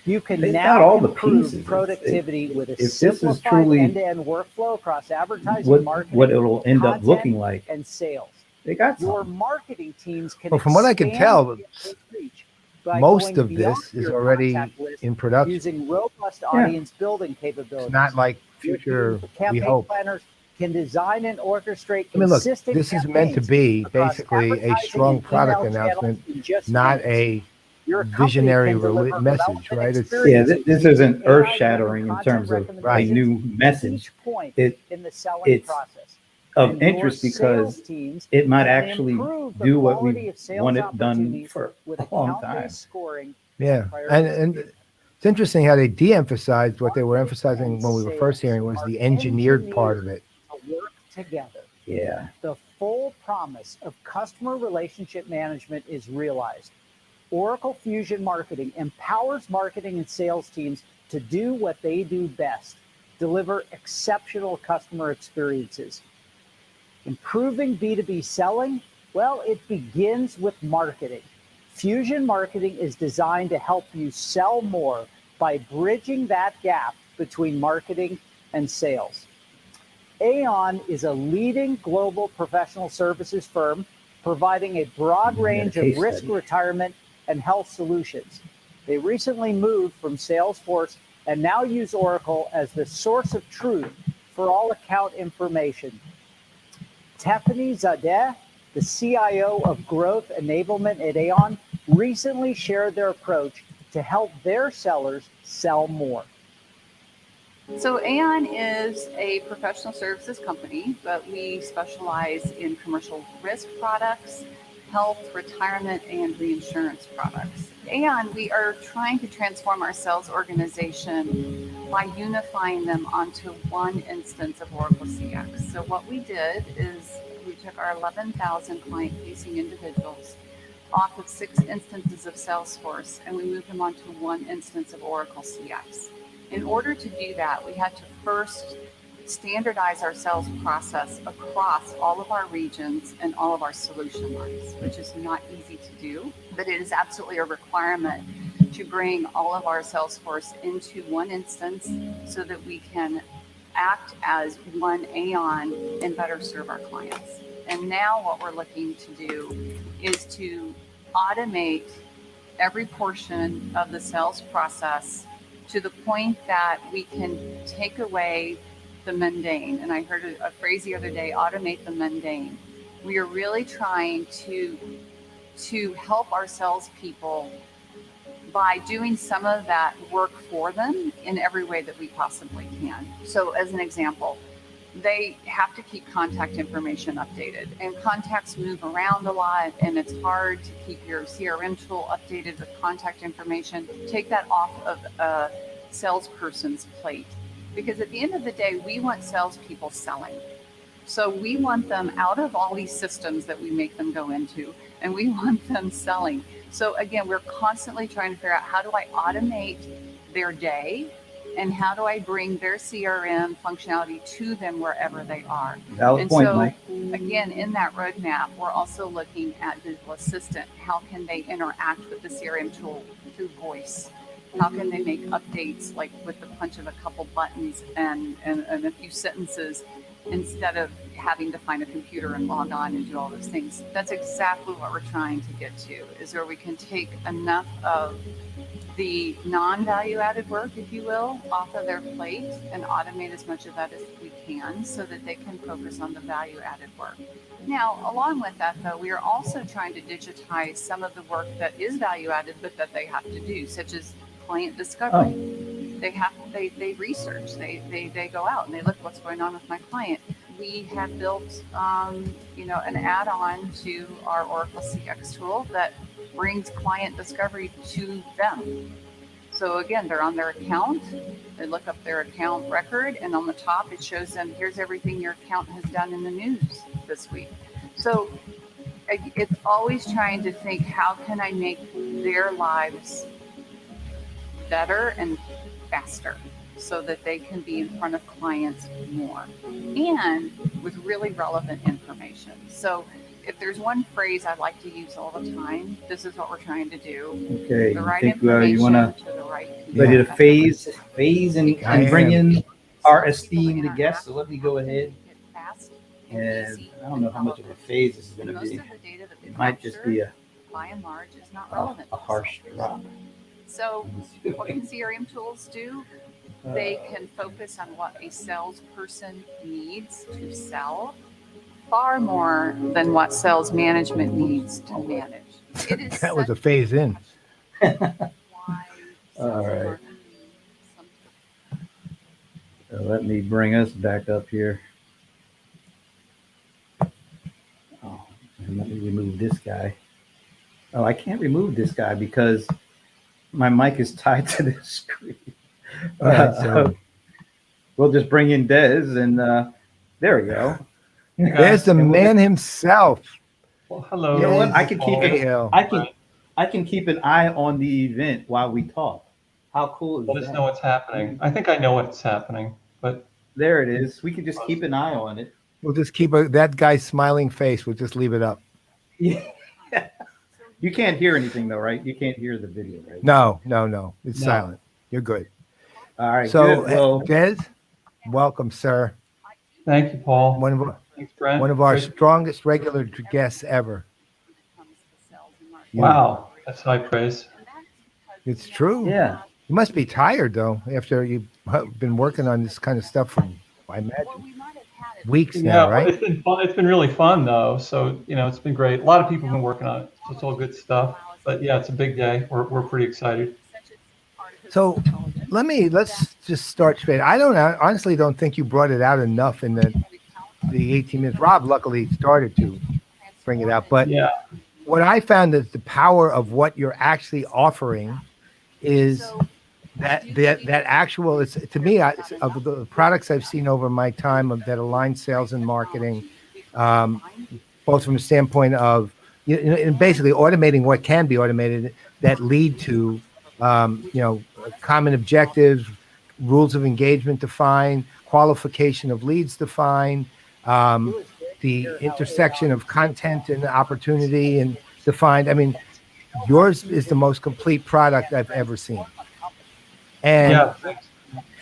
You can It's now got all the improve pieces. productivity with a If this is simplified truly end-to-end workflow across advertising, what marketing, it'll end up content, looking like, and sales. they got Your something. marketing teams can Well, from what I can expand tell, campaign reach by most going of beyond this is your already contact list in production. using robust audience building capabilities. It's not like Your future, we campaign hope. planners can design and orchestrate I mean, look, consistent this is meant to campaigns be across basically a advertising strong and product email channels announcement, in just not minutes. a Your company visionary can deliver message, relevant right? It's experiences This using isn't AI-driven earth-shattering in content terms of a recommendations new at message. each point It in the selling it's process. of And your interest sales because teams it might can actually improve the do what quality we of sales wanted done opportunities for with a long time. account-based scoring. Yeah, and it's interesting how they de-emphasized what they were emphasizing when we were first hearing was the engineered part of it. To work together. Yeah. The full promise of customer relationship management is realized. Oracle Fusion Marketing empowers marketing and sales teams to do what they do best, deliver exceptional customer experiences. Improving B2B selling, well, it begins with marketing. Fusion Marketing is designed to help you sell more by bridging that gap between marketing and sales. Aon is a leading global professional services firm providing a broad range of risk, retirement, and health solutions. They recently moved from Salesforce and now use Oracle as the source of truth for all account information. Tiffany Zadeh, the CIO of Growth Enablement at Aon, recently shared their approach to help their sellers sell more. So Aon is a professional services company, but we specialize in commercial risk products, health, retirement, and reinsurance products. Aon, we are trying to transform our sales organization by unifying them onto one instance of Oracle CX. So what we did is we took our 11,000 client-facing individuals off of 6 instances of Salesforce, and we moved them onto one instance of Oracle CX. In order to do that, we had to first standardize our sales process across all of our regions and all of our solution lines, which is not easy to do, but it is absolutely a requirement to bring all of our Salesforce into one instance so that we can act as one Aon and better serve our clients. And now what we're looking to do is to automate every portion of the sales process to the point that we can take away the mundane. And I heard a phrase the other day, automate the mundane. We are really trying to help our salespeople by doing some of that work for them in every way that we possibly can. So as an example, they have to keep contact information updated, and contacts move around a lot, and it's hard to keep your CRM tool updated with contact information. Take that off of a salesperson's plate, because at the end of the day, we want salespeople selling. So we want them out of all these systems that we make them go into, and we want them selling. So again, we're constantly trying to figure out, how do I automate their day, and how do I bring their CRM functionality to them wherever they are? Valid And point, so, Mike. again, in that roadmap, we're also looking at digital assistant. How can they interact with the CRM tool through voice? How can they make updates like with the punch of a couple buttons and a few sentences, instead of having to find a computer and log on and do all those things? That's exactly what we're trying to get to, is where we can take enough of the non-value added work, if you will, off of their plate and automate as much of that as we can, so that they can focus on the value added work. Now, along with that, though, we are also trying to digitize some of the work that is value added, but that they have to do, such as client discovery. They research, they go out and they look what's going on with my client. We have built, an add-on to our Oracle CX tool that brings client discovery to them. So again, they're on their account, they look up their account record, and on the top it shows them, here's everything your account has done in the news this week. So it's always trying to think, how can I make their lives better and faster, so that they can be in front of clients more and with really relevant information. So if there's one phrase I like to use all the time, this is what we're trying to do. Okay, The I right think information you want to the right people. ready to phase and bring in our So people esteemed interact, guest. So let me go ahead. get fast And easy I don't know how much of a phase this is going to Most be. of the data that we It might just be capture, by and large, is not relevant. a harsh drop. So what can CRM tools do? They can focus on what a salesperson needs to sell, far more than what sales management needs to manage. It is That was a such phase in. why All sales right. marketing Let me bring us back up here. Oh, and let me remove this guy. Oh, I can't remove this guy because my mic is tied to this screen. All right, so We'll just bring in Des, and there we go. there's the man himself. Well, hello. You know what? I can keep Des it. Cahill. I can keep an eye on the event while we talk. How cool is Let us that? know what's happening. I think I know what's happening, but There it is. We can just keep an eye on it. We'll just keep that guy's smiling face. We'll just leave it up. Yeah. You can't hear anything though, right? You can't hear the video, right? No. It's No. silent. You're good. All right. So, good. Well, Des, welcome, sir. thank you, Paul. One Thanks, Brent. of our Great. strongest regular guests ever. Wow, that's high praise. It's true. yeah. You must be tired though, after you've been working on this kind of stuff for, I imagine, weeks now, Yeah, right? it's been fun. It's been really fun though. So, it's been great. A lot of people have been working on it. So it's all good stuff. But yeah, it's a big day. We're pretty excited. So let's just start straight. I honestly don't think you brought it out enough in the 18 minutes. Rob luckily started to bring it out, but Yeah. what I found is the power of what you're actually offering is that actual. It's to me of the products I've seen over my time that align sales and marketing, both from the standpoint of and basically automating what can be automated that lead to common objectives, rules of engagement defined, qualification of leads defined, the intersection of content and opportunity and defined. I mean, yours is the most complete product I've ever seen. And Yeah.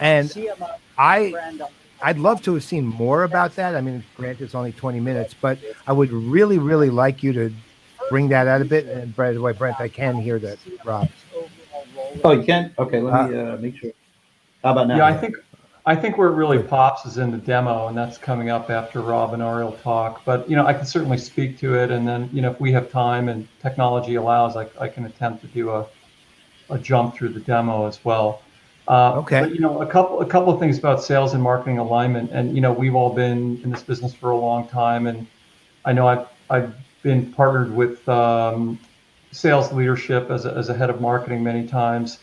and CMO I Brenda. I'd love to have seen more about that. I mean, granted, it's only 20 minutes, but I would really, really like you to bring that out a bit. And by the way, Brent, I can hear that, Rob. Oh, you can? Okay. Let me make sure. How about now? Yeah, I think where it really pops is in the demo, and that's coming up after Rob and Ariel talk. But I can certainly speak to it, and then if we have time and technology allows, I can attempt to do a jump through the demo as well. Okay. But a couple of things about sales and marketing alignment, and we've all been in this business for a long time, and I know I've been partnered with sales leadership as a head of marketing many times,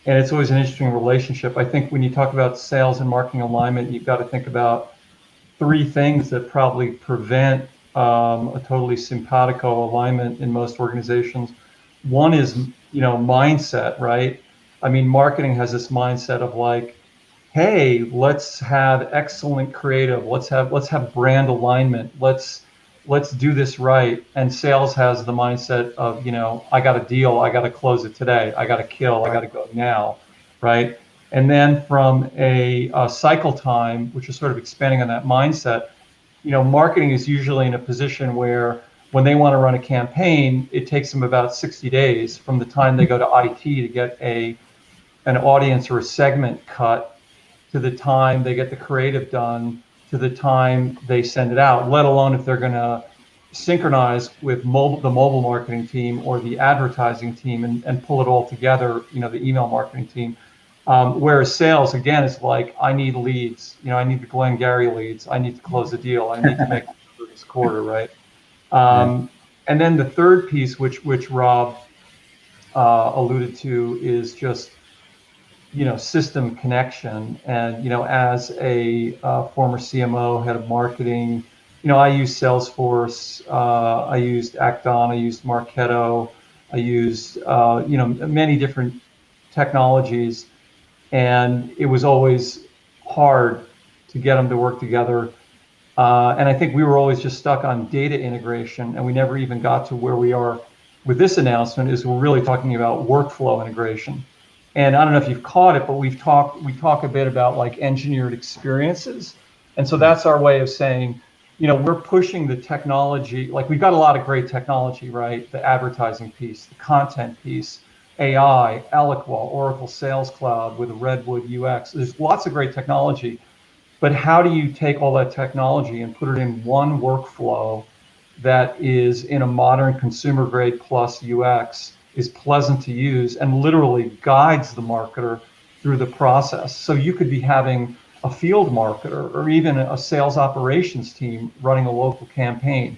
and it's always an interesting relationship. I think when you talk about sales and marketing alignment, you've got to think about three things that probably prevent a totally simpatico alignment in most organizations. One is mindset, right? I mean, marketing has this mindset of like, hey, let's have excellent creative, let's have brand alignment, let's do this right. And sales has the mindset of, I got a deal, I got to close it today, I got to kill, I got to go now, right? And then from a cycle time, which is sort of expanding on that mindset, marketing is usually in a position where when they want to run a campaign, it takes them about 60 days from the time they go to IT to get an audience or a segment cut to the time they get the creative done to the time they send it out, let alone if they're going to synchronize with the mobile marketing team or the advertising team and pull it all together, the email marketing team. Whereas sales, again, is like, I need leads, I need the Glengarry leads, I need to close the deal, I need to make it for this quarter, right? And then the third piece, which Rob alluded to, is just system connection. And as a former CMO, head of marketing, I used Salesforce, I used Acton, I used Marketo, I used many different technologies, and it was always hard to get them to work together. And I think we were always just stuck on data integration, and we never even got to where we are with this announcement. Is we're really talking about workflow integration. And I don't know if you've caught it, but we talk a bit about like engineered experiences. And so that's our way of saying, we're pushing the technology. Like, we've got a lot of great technology, right? The advertising piece, the content piece, AI, Eloqua, Oracle Sales Cloud with Redwood UX. There's lots of great technology. But how do you take all that technology and put it in one workflow that is in a modern consumer grade plus UX, is pleasant to use, and literally guides the marketer through the process? So you could be having a field marketer or even a sales operations team running a local campaign.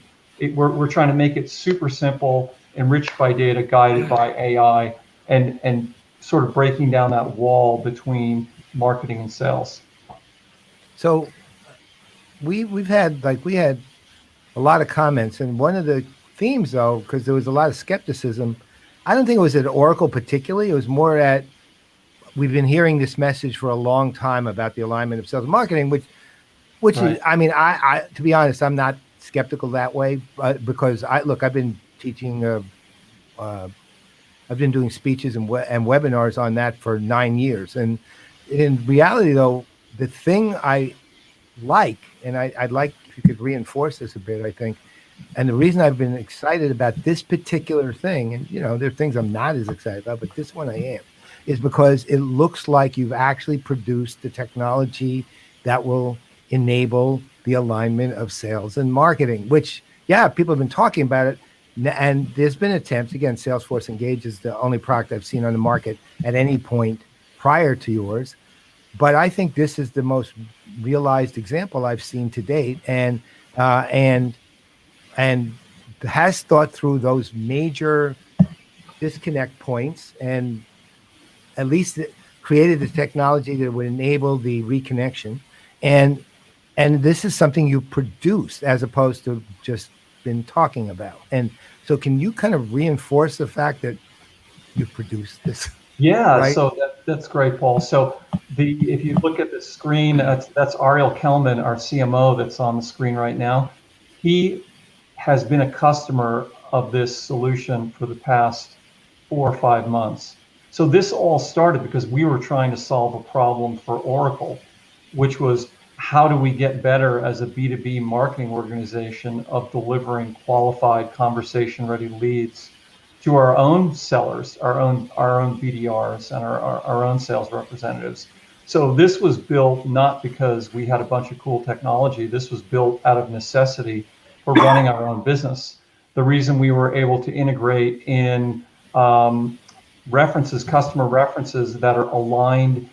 We're trying to make it super simple, enriched by data, guided by AI, and sort of breaking down that wall between marketing and sales. So we had a lot of comments, and one of the themes, though, because there was a lot of skepticism, I don't think it was at Oracle particularly. It was more at, we've been hearing this message for a long time about the alignment of sales and marketing, which right. is, I mean, I to be honest, I'm not skeptical that way, because I've been teaching, I've been doing speeches and webinars on that for 9 years. And in reality, though, the thing I like, and I'd like if you could reinforce this a bit, I think, and the reason I've been excited about this particular thing, and there are things I'm not as excited about, but this one I am, is because it looks like you've actually produced the technology that will enable the alignment of sales and marketing, which, yeah, people have been talking about it. And there's been attempts, again, Salesforce Engage is the only product I've seen on the market at any point prior to yours. But I think this is the most realized example I've seen to date, and has thought through those major disconnect points, and at least created the technology that would enable the reconnection. And this is something you produced as opposed to just been talking about. And so can you kind of reinforce the fact that you produced this? Yeah, right? So that's great, Paul. So if you look at the screen, that's Ariel Kelman, our CMO, that's on the screen right now. He has been a customer of this solution for the past 4 or 5 months. So this all started because we were trying to solve a problem for Oracle, which was, how do we get better as a B2B marketing organization of delivering qualified conversation-ready leads to our own sellers, our own BDRs, and our own sales representatives. So this was built not because we had a bunch of cool technology. This was built out of necessity for running our own business. The reason we were able to integrate in references, customer references that are aligned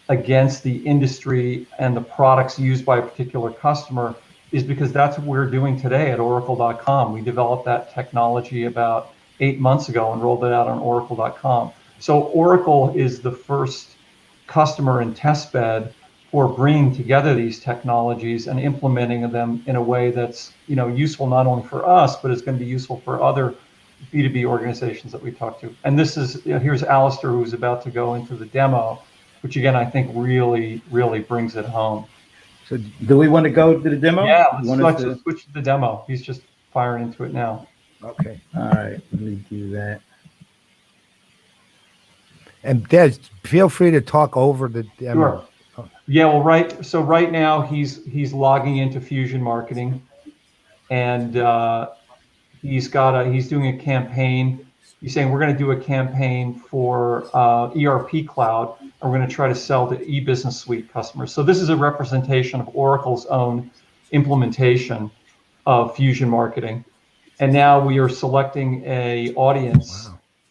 against the industry and the products used by a particular customer is because that's what we're doing today at oracle.com. We developed that technology about 8 months ago and rolled it out on oracle.com. So Oracle is the first customer and test bed for bringing together these technologies and implementing them in a way that's, useful not only for us, but is going to be useful for other B2B organizations that we talk to. And this is, here's Alistair, who's about to go into the demo, which again, I think really, really brings it home. So do we want to go to the demo? Yeah, let's switch to the demo. He's just firing into it now. Okay. All right. Let me do that. And Des, feel free to talk over the demo. Sure. Yeah, well, right now he's logging into Fusion Marketing, and he's doing a campaign. He's saying we're going to do a campaign for ERP Cloud, and we're going to try to sell to e-business suite customers. So this is a representation of Oracle's own implementation of Fusion Marketing, and now we are selecting a audience.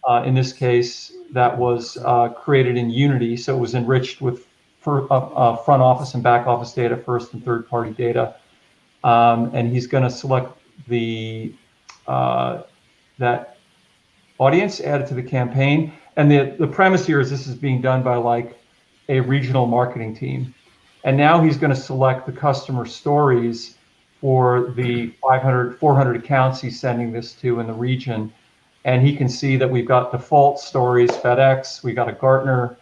Wow. In this case, that was created in Unity, so it was enriched with front office and back office data, first and third party data, and he's going to select the that audience, add it to the campaign. And the premise here is this is being done by like a regional marketing team, and now he's going to select the customer stories for the 400 accounts he's sending this to in the region. And he can see that we've got default stories, FedEx, we got a Gartner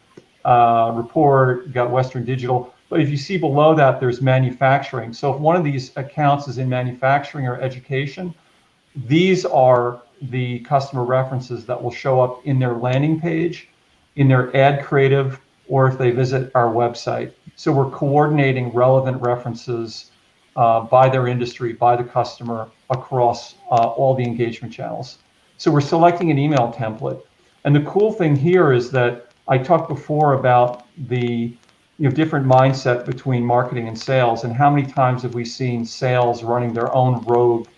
report, we got Western Digital. But if you see below that, there's manufacturing. So if one of these accounts is in manufacturing or education, these are the customer references that will show up in their landing page, in their ad creative, or if they visit our website. So we're coordinating relevant references by their industry, by the customer, across all the engagement channels. So we're selecting an email template. And the cool thing here is that I talked before about the different mindset between marketing and sales, and how many times have we seen sales running their own rogue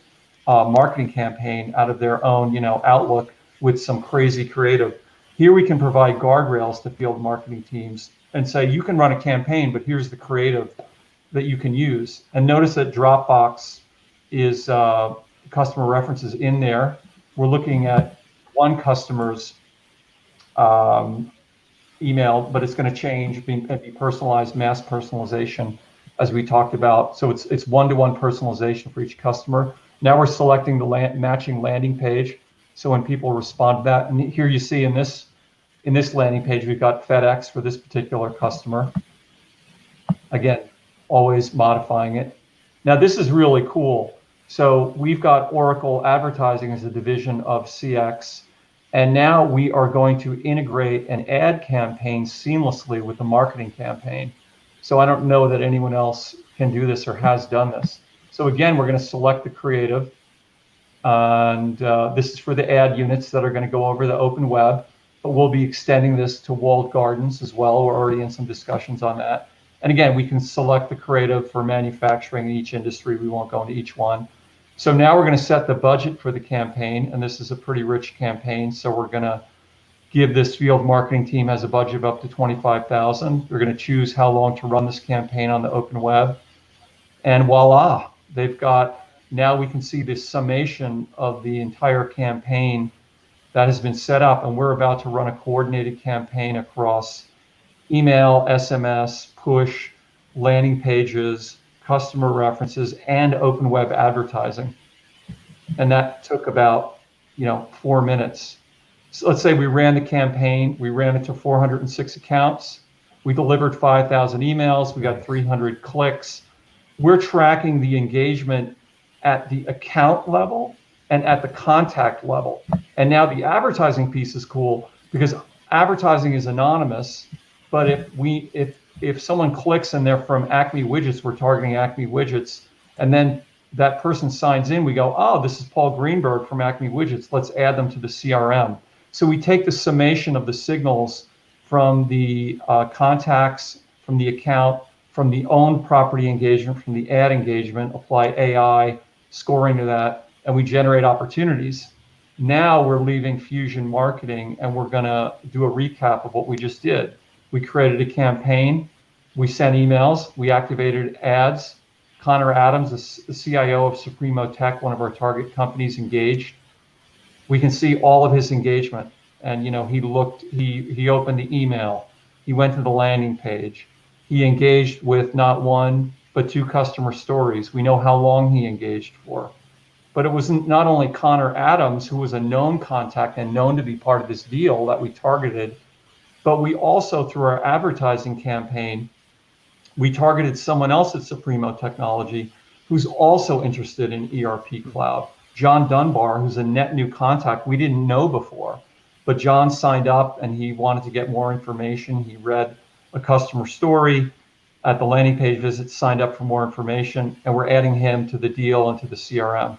marketing campaign out of their own outlook with some crazy creative. Here we can provide guardrails to field marketing teams and say, you can run a campaign, but here's the creative that you can use. And notice that Dropbox is customer references in there. We're looking at one customer's email, but it's going to change, be personalized, mass personalization, as we talked about. So it's one-to-one personalization for each customer. Now we're selecting the matching landing page. So when people respond to that, and here you see in this landing page, we've got FedEx for this particular customer. Again, always modifying it. Now this is really cool. So we've got Oracle Advertising as a division of CX, and now we are going to integrate an ad campaign seamlessly with the marketing campaign. So I don't know that anyone else can do this or has done this. So again, we're going to select the creative, and this is for the ad units that are going to go over the open web, but we'll be extending this to walled gardens as well. We're already in some discussions on that. And again, we can select the creative for manufacturing in each industry. We won't go into each one. So now we're going to set the budget for the campaign, and this is a pretty rich campaign. So we're going to give this field marketing team has a budget of up to $25,000. We're going to choose how long to run this campaign on the open web, and voila, they've got. Now we can see this summation of the entire campaign that has been set up, and we're about to run a coordinated campaign across email, SMS, push, landing pages, customer references, and open web advertising. And that took about 4 minutes. So let's say we ran the campaign, we ran it to 406 accounts, we delivered 5,000 emails, we got 300 clicks. We're tracking the engagement at the account level and at the contact level. And now the advertising piece is cool because advertising is anonymous, but if someone clicks and they're from Acme Widgets, we're targeting Acme Widgets, and then that person signs in, we go, oh, this is Paul Greenberg from Acme Widgets, let's add them to the CRM. So we take the summation of the signals from the contacts, from the account, from the owned property engagement, from the ad engagement, apply AI scoring to that, and we generate opportunities. Now we're leaving Fusion Marketing, and we're going to do a recap of what we just did. We created a campaign. We sent emails. We activated ads. Connor Adams, the CIO of Supremo Tech, one of our target companies, engaged. We can see all of his engagement. And, he opened the email. He went to the landing page. He engaged with not one, but 2 customer stories. We know how long he engaged for. But it was not only Connor Adams, who was a known contact and known to be part of this deal that we targeted, but we also, through our advertising campaign, we targeted someone else at Supremo Technology who's also interested in ERP Cloud. John Dunbar, who's a net new contact we didn't know before, but John signed up and he wanted to get more information. He read a customer story at the landing page visit, signed up for more information, and we're adding him to the deal and to the CRM.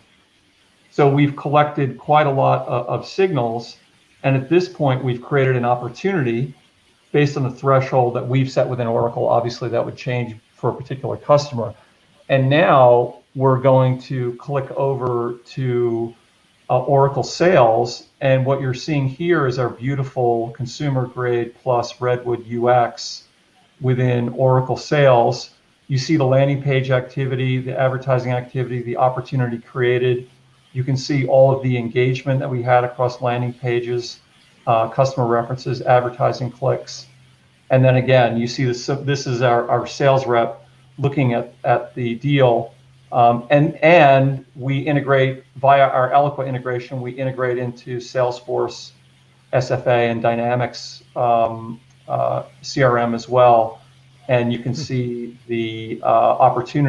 So we've collected quite a lot of signals, and at this point we've created an opportunity based on the threshold that we've set within Oracle. Obviously that would change for a particular customer. And now we're going to click over to Oracle Sales, and what you're seeing here is our beautiful consumer grade plus Redwood UX within Oracle Sales. You see the landing page activity, the advertising activity, the opportunity created. You can see all of the engagement that we had across landing pages, customer references, advertising clicks. And then again, you see this is our sales rep looking at the deal. And we integrate via our Eloqua integration, we integrate into Salesforce, SFA, and Dynamics CRM as well. And you can see the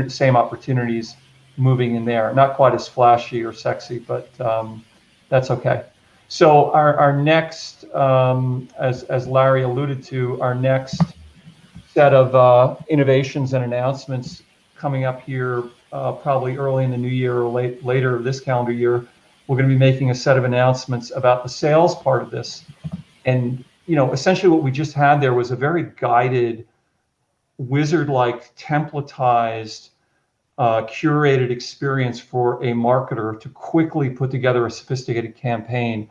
same opportunities moving in there. Not quite as flashy or sexy, but that's okay. So our next, as Larry alluded to, our next set of innovations and announcements coming up here probably early in the new year or later this calendar year, we're going to be making a set of announcements about the sales part of this. And essentially what we just had there was a very guided, wizard-like, templatized, curated experience for a marketer to quickly put together a sophisticated campaign.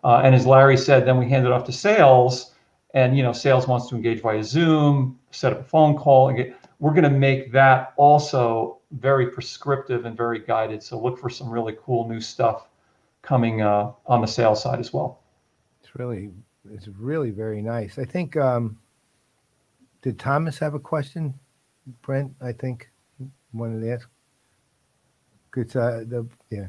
And as Larry said, then we hand it off to sales, and sales wants to engage via Zoom, set up a phone call. We're going to make that also very prescriptive and very guided. So look for some really cool new stuff coming on the sales side as well. It's really very nice. I think, did Thomas have a question? Brent, I think, wanted to ask. Good. Yeah.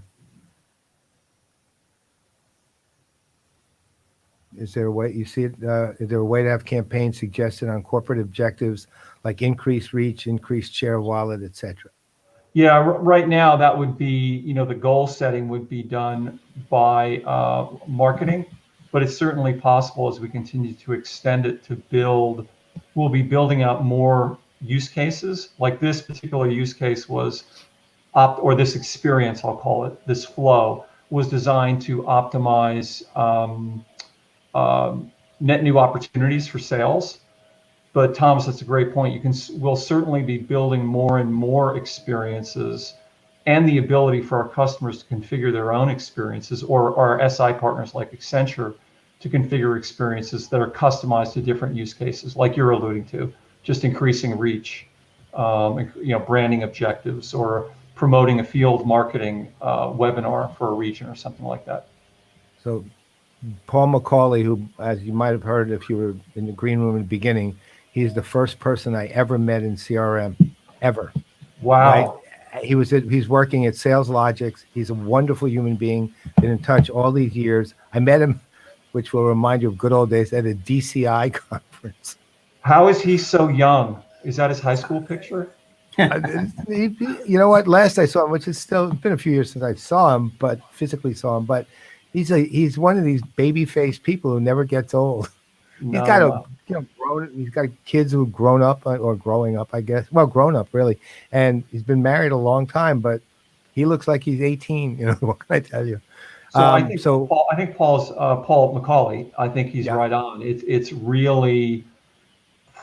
Is there a way you see it? Is there a way to have campaigns suggested on corporate objectives like increased reach, increased share of wallet, etc.? Yeah, right now that would be, the goal setting would be done by marketing, but it's certainly possible as we continue to extend it to build. We'll be building out more use cases. Like this particular use case was or this experience, I'll call it, this flow was designed to optimize net new opportunities for sales. But Thomas, that's a great point. We'll certainly be building more and more experiences and the ability for our customers to configure their own experiences, or our SI partners like Accenture to configure experiences that are customized to different use cases, like you're alluding to, just increasing reach, branding objectives, or promoting a field marketing webinar for a region or something like that. So Paul McCauley, who, as you might have heard if you were in the green room in the beginning, he's the first person I ever met in CRM, ever. Wow. Right? He's working at Sales Logics. He's a wonderful human being, been in touch all these years. I met him, which will remind you of good old days, at a DCI conference. How is he so young? Is that his high school picture? You know what? Last I saw him, which is still been a few years since I saw him, but physically saw him, but he's one of these baby-faced people who never gets old. He's got he's got kids who've grown up or growing up, I guess. Well, grown up really, and he's been married a long time, but he looks like he's 18. What can I tell you? So I think Paul McCauley. I think he's right on. It's really,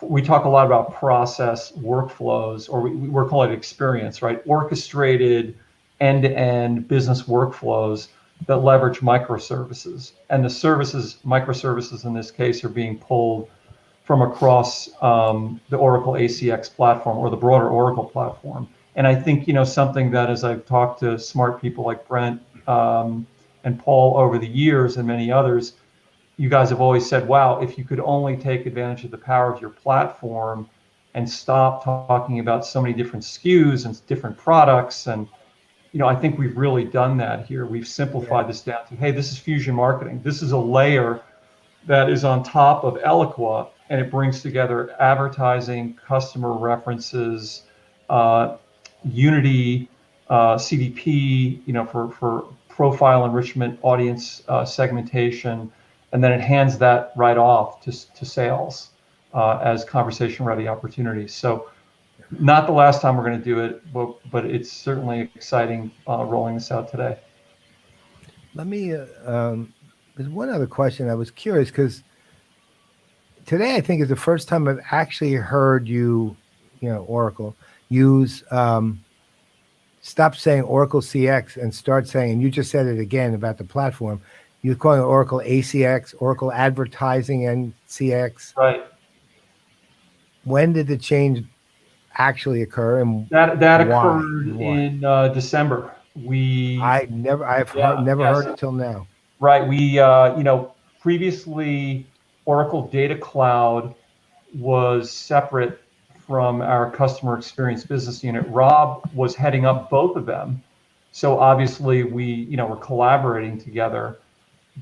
we talk a lot about process workflows, or we're calling it experience, right? Orchestrated end-to-end business workflows that leverage microservices, and the microservices in this case are being pulled from across the Oracle ACX platform or the broader Oracle platform. And I think, something that as I've talked to smart people like Brent and Paul over the years and many others, you guys have always said, wow, if you could only take advantage of the power of your platform and stop talking about so many different SKUs and different products. And, I think we've really done that here. We've simplified this down to, hey, this is Fusion Marketing. This is a layer that is on top of Eloqua, and it brings together advertising, customer references, Unity, CDP, for profile enrichment, audience segmentation, and then it hands that right off to sales as conversation-ready opportunities. So not the last time we're going to do it, but it's certainly exciting rolling this out today. Let me, there's one other question. I was curious because today I think is the first time I've actually heard you, Oracle, use, stop saying Oracle CX and start saying, and you just said it again about the platform, you're calling it Oracle ACX, Oracle Advertising and CX. Right. When did the change actually occur? And that why? occurred in December. I've never heard it till now. Right. We, previously Oracle Data Cloud was separate from our customer experience business unit. Rob was heading up both of them. So obviously we, were collaborating together,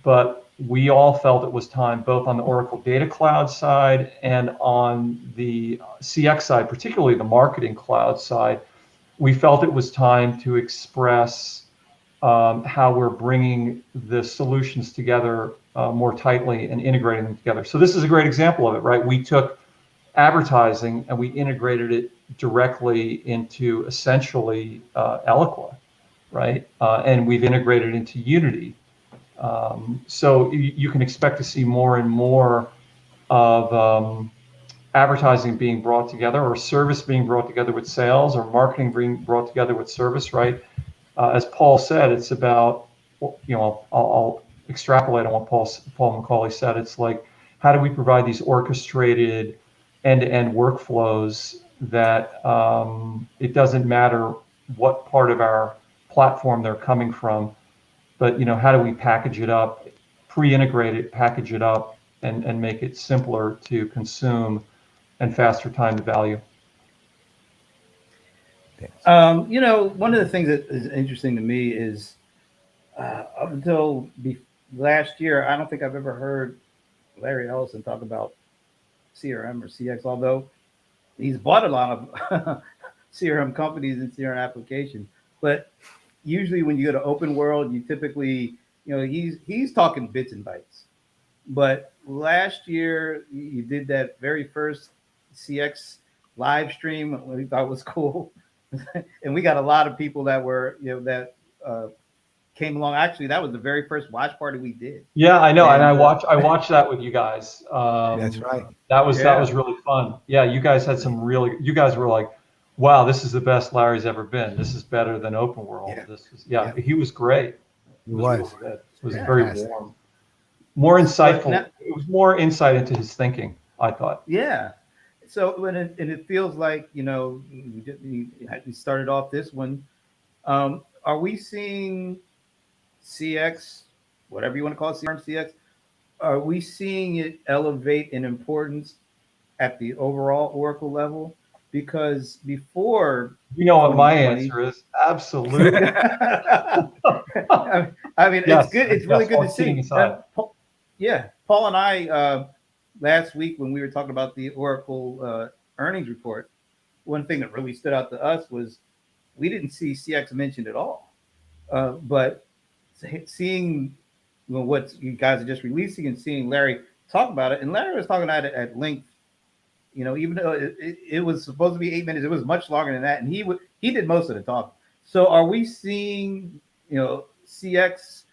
but we all felt it was time, both on the Oracle Data Cloud side and on the CX side, particularly the Marketing Cloud side, we felt it was time to express how we're bringing the solutions together more tightly and integrating them together. So this is a great example of it, right? We took advertising and we integrated it directly into essentially Eloqua, right? And we've integrated into Unity. So you can expect to see more and more of advertising being brought together, or service being brought together with sales, or marketing being brought together with service, right? As Paul said, it's about, I'll extrapolate on what Paul McCauley said. It's like, how do we provide these orchestrated end-to-end workflows that it doesn't matter what part of our platform they're coming from, but how do we package it up, pre-integrate it, package it up, and make it simpler to consume and faster time to value. One of the things that is interesting to me is up until last year, I don't think I've ever heard Larry Ellison talk about CRM or CX, although he's bought a lot of CRM companies and CRM applications. But usually when you go to open world, you typically, he's talking bits and bytes. But last year, you did that very first CX live stream, what we thought was cool. And we got a lot of people that were, that came along. Actually, that was the very first watch party we did. Yeah, I know. And I watched that with you guys. That's right. That was really fun. Yeah, you guys had you guys were like, wow, this is the best Larry's ever been. This is better than Open World. Yeah. He was great. He was. Really good. It was very warm. More insightful. It was more insight into his thinking, I thought. Yeah. So it feels like, we started off this one. Are we seeing CX, whatever you want to call it, CX, are we seeing it elevate in importance at the overall Oracle level? Because before, what my answer is, absolutely. I mean, yes, it's good. It's really good to see. Paul and I last week when we were talking about the Oracle earnings report, one thing that really stood out to us was we didn't see CX mentioned at all. But seeing what you guys are just releasing and seeing Larry talk about it, and Larry was talking about it at length. Even though it was supposed to be 8 minutes, it was much longer than that, and he did most of the talking. So, are we seeing, CX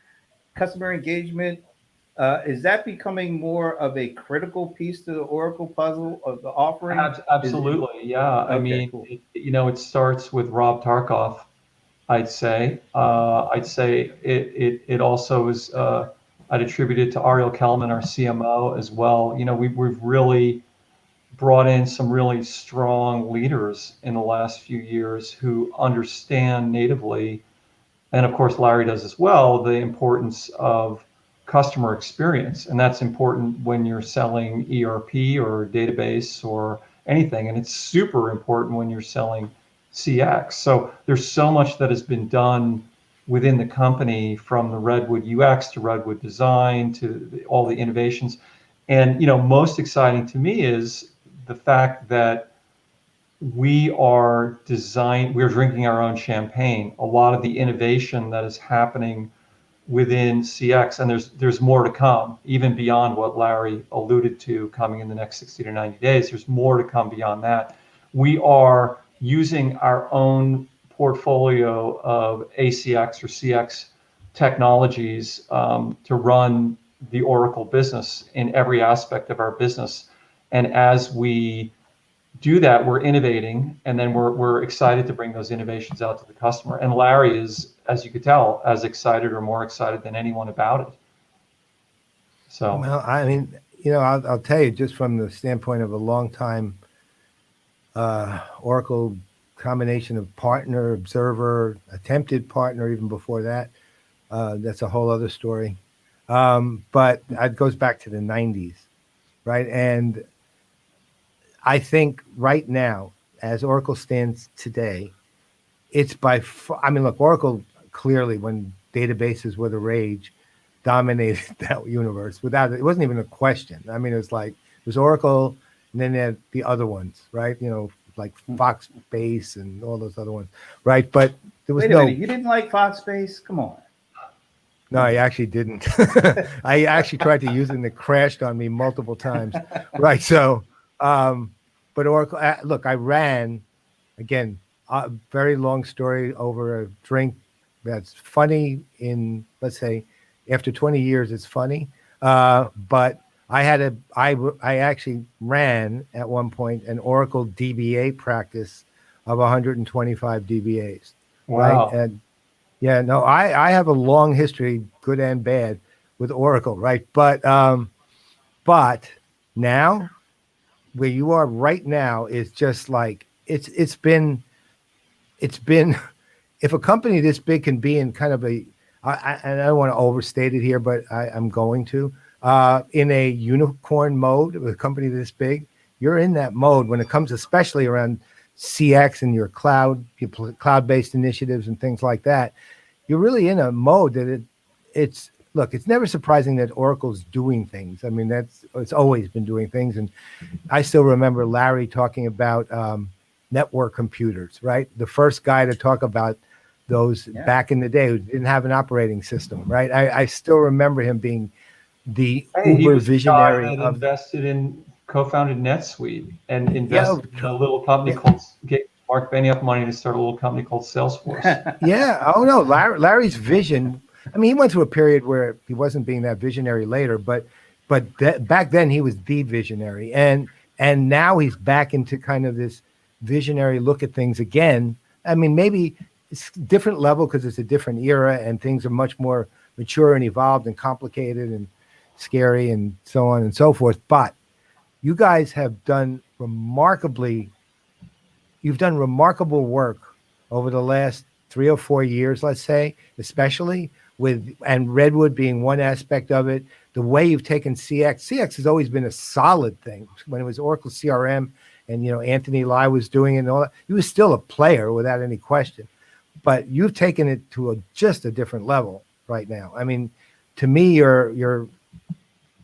customer engagement? Is that becoming more of a critical piece to the Oracle puzzle of the offering? Absolutely, yeah. Okay, I mean, cool. It starts with Rob Tarkoff. I'd say it also is. I'd attribute it to Ariel Kelman, our CMO, as well. We've really brought in some really strong leaders in the last few years who understand natively, and of course Larry does as well, the importance of customer experience. And that's important when you're selling ERP or database or anything. And it's super important when you're selling CX. So there's so much that has been done within the company, from the Redwood UX to Redwood design to all the innovations. And most exciting to me is the fact that we're drinking our own champagne. A lot of the innovation that is happening within CX, and there's more to come, even beyond what Larry alluded to coming in the next 60 to 90 days. There's more to come beyond that. We are using our own portfolio of ACX or CX technologies to run the Oracle business in every aspect of our business. And as we do that, we're innovating, and then we're excited to bring those innovations out to the customer. And Larry is, as you could tell, as excited or more excited than anyone about it. So, well, I mean, I'll tell you, just from the standpoint of a long time Oracle combination of partner, observer, attempted partner, even before that, that's a whole other story. But it goes back to the 90s, right? And I think right now, as Oracle stands today, it's look, Oracle clearly, when databases were the rage, dominated that universe it wasn't even a question. I mean, it was Oracle, and then they had the other ones, right? Like Foxbase and all those other ones, right? But there was Wait a minute, you didn't like Foxbase? Come on. No, I actually didn't. I actually tried to use it and it crashed on me multiple times. Right. So, but Oracle, look, I ran, again, a very long story over a drink that's funny let's say, after 20 years, it's funny. But I actually ran at one point an Oracle DBA practice of 125 DBAs. wow. Right. And yeah, no, I have a long history, good and bad, with Oracle, right? But now, where you are right now is just like it's been if a company this big can be in kind of and I don't want to overstate it here, but I'm going to in a unicorn mode with a company this big, you're in that mode when it comes, especially around CX and your cloud-based initiatives and things like that. You're really in a mode that it's never surprising that Oracle's doing things. I mean, it's always been doing things. And I still remember Larry talking about network computers, right? The first guy to talk about those back in the day who didn't have an operating system, right? I still remember him being the uber visionary of co-founded NetSuite and invested in a little company called, get Mark Benioff money to start a little company called Salesforce. Yeah. Oh no, Larry's vision. I mean, he went through a period where he wasn't being that visionary later, but back then he was the visionary, and now he's back into kind of this visionary look at things again. I mean, maybe it's a different level because it's a different era and things are much more mature and evolved and complicated and scary and so on and so forth. But you guys have done remarkable work over the last 3 or 4 years, let's say, especially and Redwood being one aspect of it. The way you've taken CX has always been a solid thing. When it was Oracle CRM and, Anthony Lai was doing it and all that, he was still a player without any question. But you've taken it to just a different level right now. I mean, to me, you're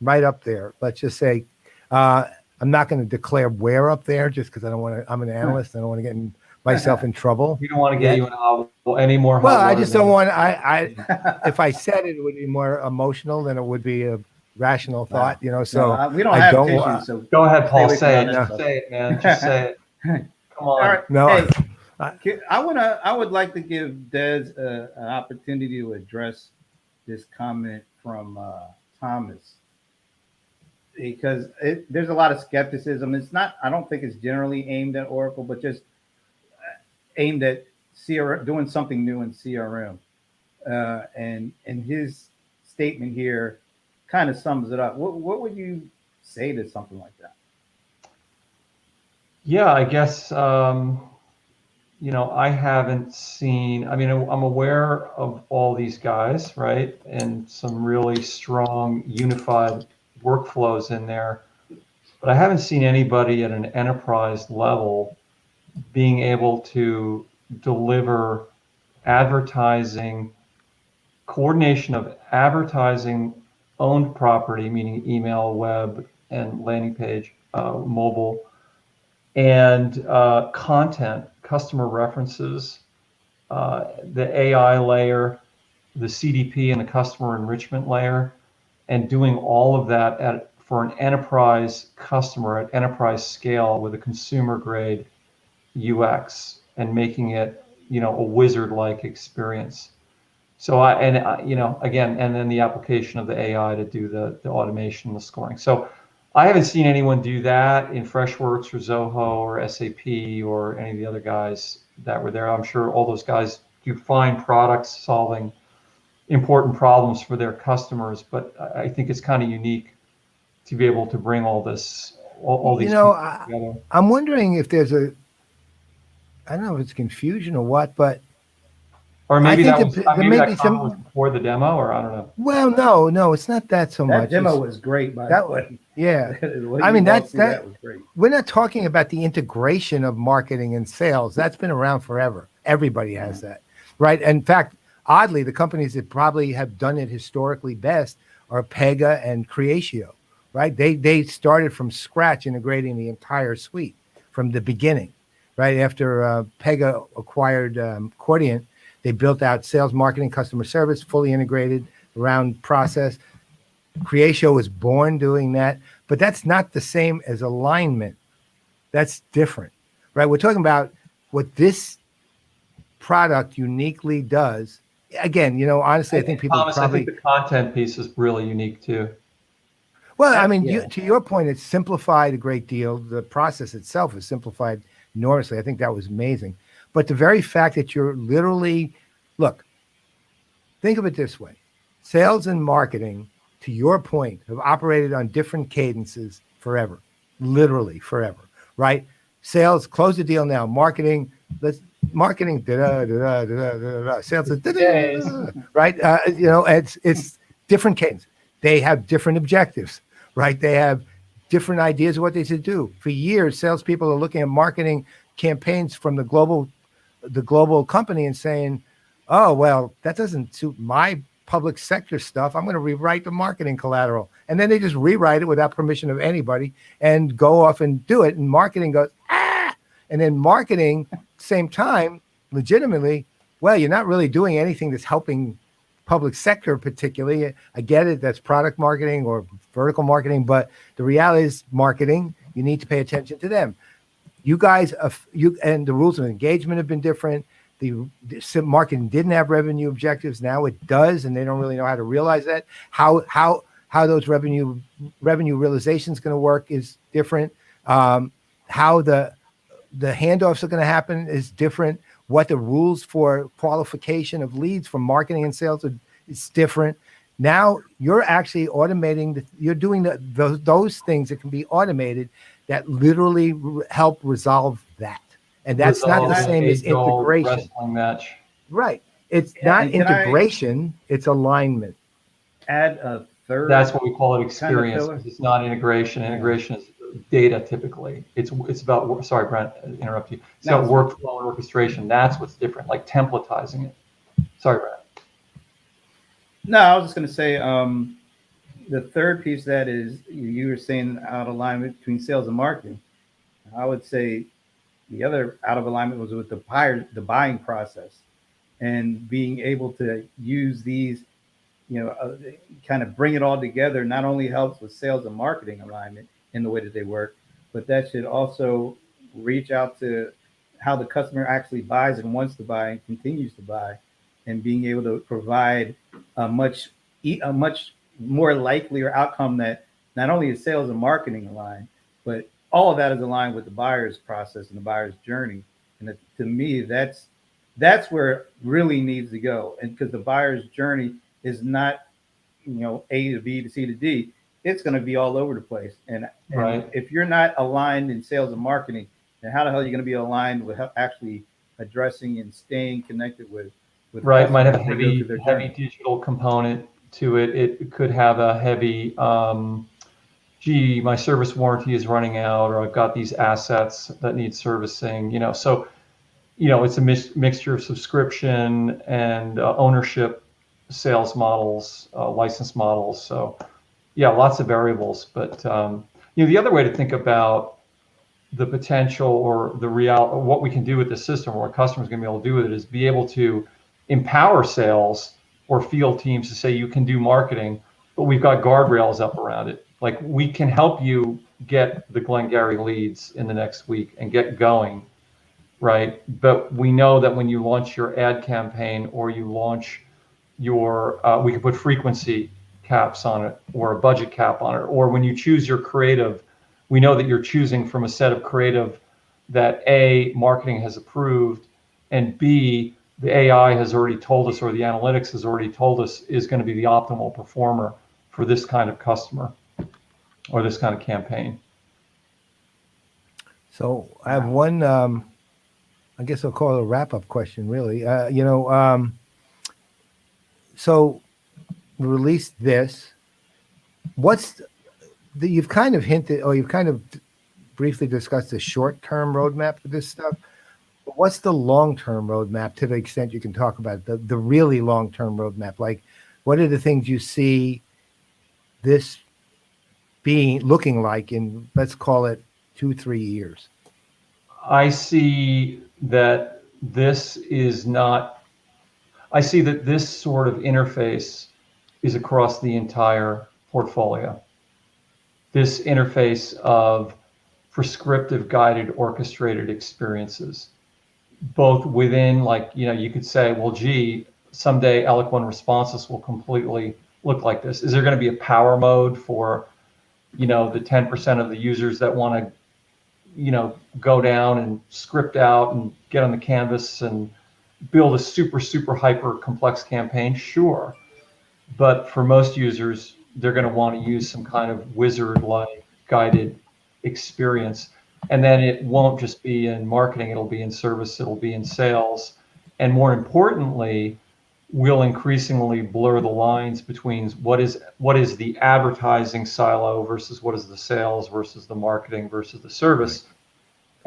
right up there. Let's just say, I'm not going to declare where up there just because I don't want to. I'm an analyst. I don't want to get myself in trouble. We don't want to get you in any more. Well, I just don't want. If I said it would be more emotional than it would be a rational thought. So we don't have tissues. So go ahead, Paul. Say it. Just say it, man. Just say it. Come on. All right. No. Hey, I would like to give Des an opportunity to address this comment from Thomas, because there's a lot of skepticism. It's not. I don't think it's generally aimed at Oracle, but just aimed at CRM, doing something new in CRM. And his statement here kind of sums it up. What would you say to something like that? Yeah, I guess, I haven't seen, I mean, I'm aware of all these guys, right? And some really strong unified workflows in there, but I haven't seen anybody at an enterprise level being able to deliver advertising, coordination of advertising owned property, meaning email, web, and landing page, mobile, and content, customer references, the AI layer, the CDP and the customer enrichment layer, and doing all of that for an enterprise customer at enterprise scale with a consumer grade UX and making it, a wizard-like experience. So again, and then the application of the AI to do the automation, the scoring. So I haven't seen anyone do that in Freshworks or Zoho or SAP or any of the other guys that were there. I'm sure all those guys do fine products solving important problems for their customers, but I think it's kind of unique to be able to bring all these people together. I'm wondering if there's I don't know if it's confusion or what, but Or I maybe think maybe may that be comment was some. before the demo, or I don't know. Well, no, it's not that so That much. demo was great, by the way. Yeah. What I you mean, all see, that was great. we're not talking about the integration of marketing and sales. That's been around forever. Everybody has that, right? In fact, oddly, the companies that probably have done it historically best are Pega and Creatio, right? They started from scratch integrating the entire suite from the beginning, right? After Pega acquired Quadient, they built out sales, marketing, customer service, fully integrated around process. Creatio was born doing that, but that's not the same as alignment. That's different, right? We're talking about what this product uniquely does. Again, honestly, I think people Thomas, probably. I think the content piece is really unique too. Well, I mean, Yeah. to your point, it's simplified a great deal. The process itself is simplified enormously. I think that was amazing. But the very fact that you're literally, look, think of it this way. Sales and marketing, to your point, have operated on different cadences forever, literally forever, right? Sales, close the deal now. Marketing, marketing, sales, right? It's different cadence. They have different objectives, right? They have different ideas of what they should do. For years, salespeople are looking at marketing campaigns from the global company and saying, oh, well, that doesn't suit my public sector stuff. I'm going to rewrite the marketing collateral. And then they just rewrite it without permission of anybody and go off and do it. And marketing goes, ah! And then marketing, same time, legitimately, well, you're not really doing anything that's helping public sector particularly. I get it. That's product marketing or vertical marketing. But the reality is marketing, you need to pay attention to them. You guys, and the rules of engagement have been different. The marketing didn't have revenue objectives. Now it does, and they don't really know how to realize that. How those revenue realization is going to work is different. How the handoffs are going to happen is different. What the rules for qualification of leads from marketing and sales is different. Now you're actually automating. You're doing those things that can be automated that literally help resolve that. And that's not the same as integration. Wrestling match. Right. It's not integration, it's alignment. Add a third. That's what we call it, experience. Kind of It's not integration. Integration is data typically. It's about, sorry, Brent, interrupt you. It's about workflow and orchestration. That's what's different, like templatizing it. Sorry, Brent. No, I was just going to say the third piece that is, you were saying out of alignment between sales and marketing. I would say the other out of alignment was with the buying process and being able to use these, kind of bring it all together. Not only helps with sales and marketing alignment in the way that they work, but that should also reach out to how the customer actually buys and wants to buy and continues to buy, and being able to provide a much more likelier outcome that not only is sales and marketing aligned, but all of that is aligned with the buyer's process and the buyer's journey. And to me, that's where it really needs to go. And because the buyer's journey is not, A to B to C to D, it's going to be all over the place. And Right. if you're not aligned in sales and marketing, And how the hell are you going to be aligned with actually addressing and staying connected with Right. It might have a customers as they go through their heavy journey? digital component to it. It could have a heavy, gee, my service warranty is running out, or I've got these assets that need servicing, so, it's a mixture of subscription and ownership, sales models, license models. So yeah, lots of variables. But, the other way to think about the potential or the what we can do with the system, or what customers are going to be able to do with it, is be able to empower sales or field teams to say you can do marketing, but we've got guardrails up around it. Like, we can help you get the Glengarry leads in the next week and get going, right? But we know that when you launch your ad campaign, or you launch your, we can put frequency caps on it, or a budget cap on it, or when you choose your creative, we know that you're choosing from a set of creative that A, marketing has approved, and B, the AI has already told us, or the analytics has already told us, is going to be the optimal performer for this kind of customer or this kind of campaign. So I have one, I guess I'll call it a wrap-up question, really. So we released this. What's you've kind of hinted, or you've kind of briefly discussed the short-term roadmap for this stuff. But what's the long-term roadmap, to the extent you can talk about it, the really long-term roadmap? Like, what are the things you see this looking like in, let's call it, 2-3 years? I see that I see that this sort of interface is across the entire portfolio. This interface of prescriptive, guided, orchestrated experiences, both within, like, you could say, well, gee, someday eloquent responses will completely look like this. Is there going to be a power mode for, the 10% of the users that want to, go down and script out and get on the canvas and build a super, super hyper complex campaign? Sure. But for most users, they're going to want to use some kind of wizard-like guided experience. And then it won't just be in marketing, it'll be in service, it'll be in sales. And more importantly, we'll increasingly blur the lines between what is the advertising silo versus what is the sales versus the marketing versus the service. Right.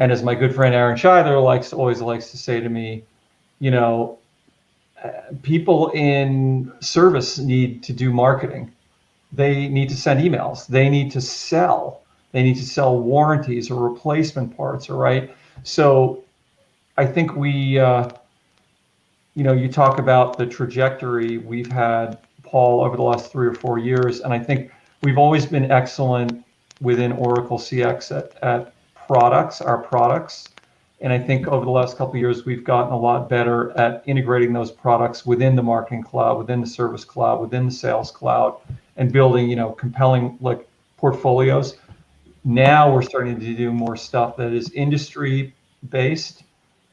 And as my good friend Aaron Scheidler always likes to say to me, people in service need to do marketing. They need to send emails. They need to sell. They need to sell warranties or replacement parts, right? So I think you talk about the trajectory we've had, Paul, over the last 3 or 4 years, and I think we've always been excellent within Oracle CX at our products. And I think over the last couple of years, we've gotten a lot better at integrating those products within the marketing cloud, within the service cloud, within the sales cloud, and building, compelling portfolios. Now we're starting to do more stuff that is industry based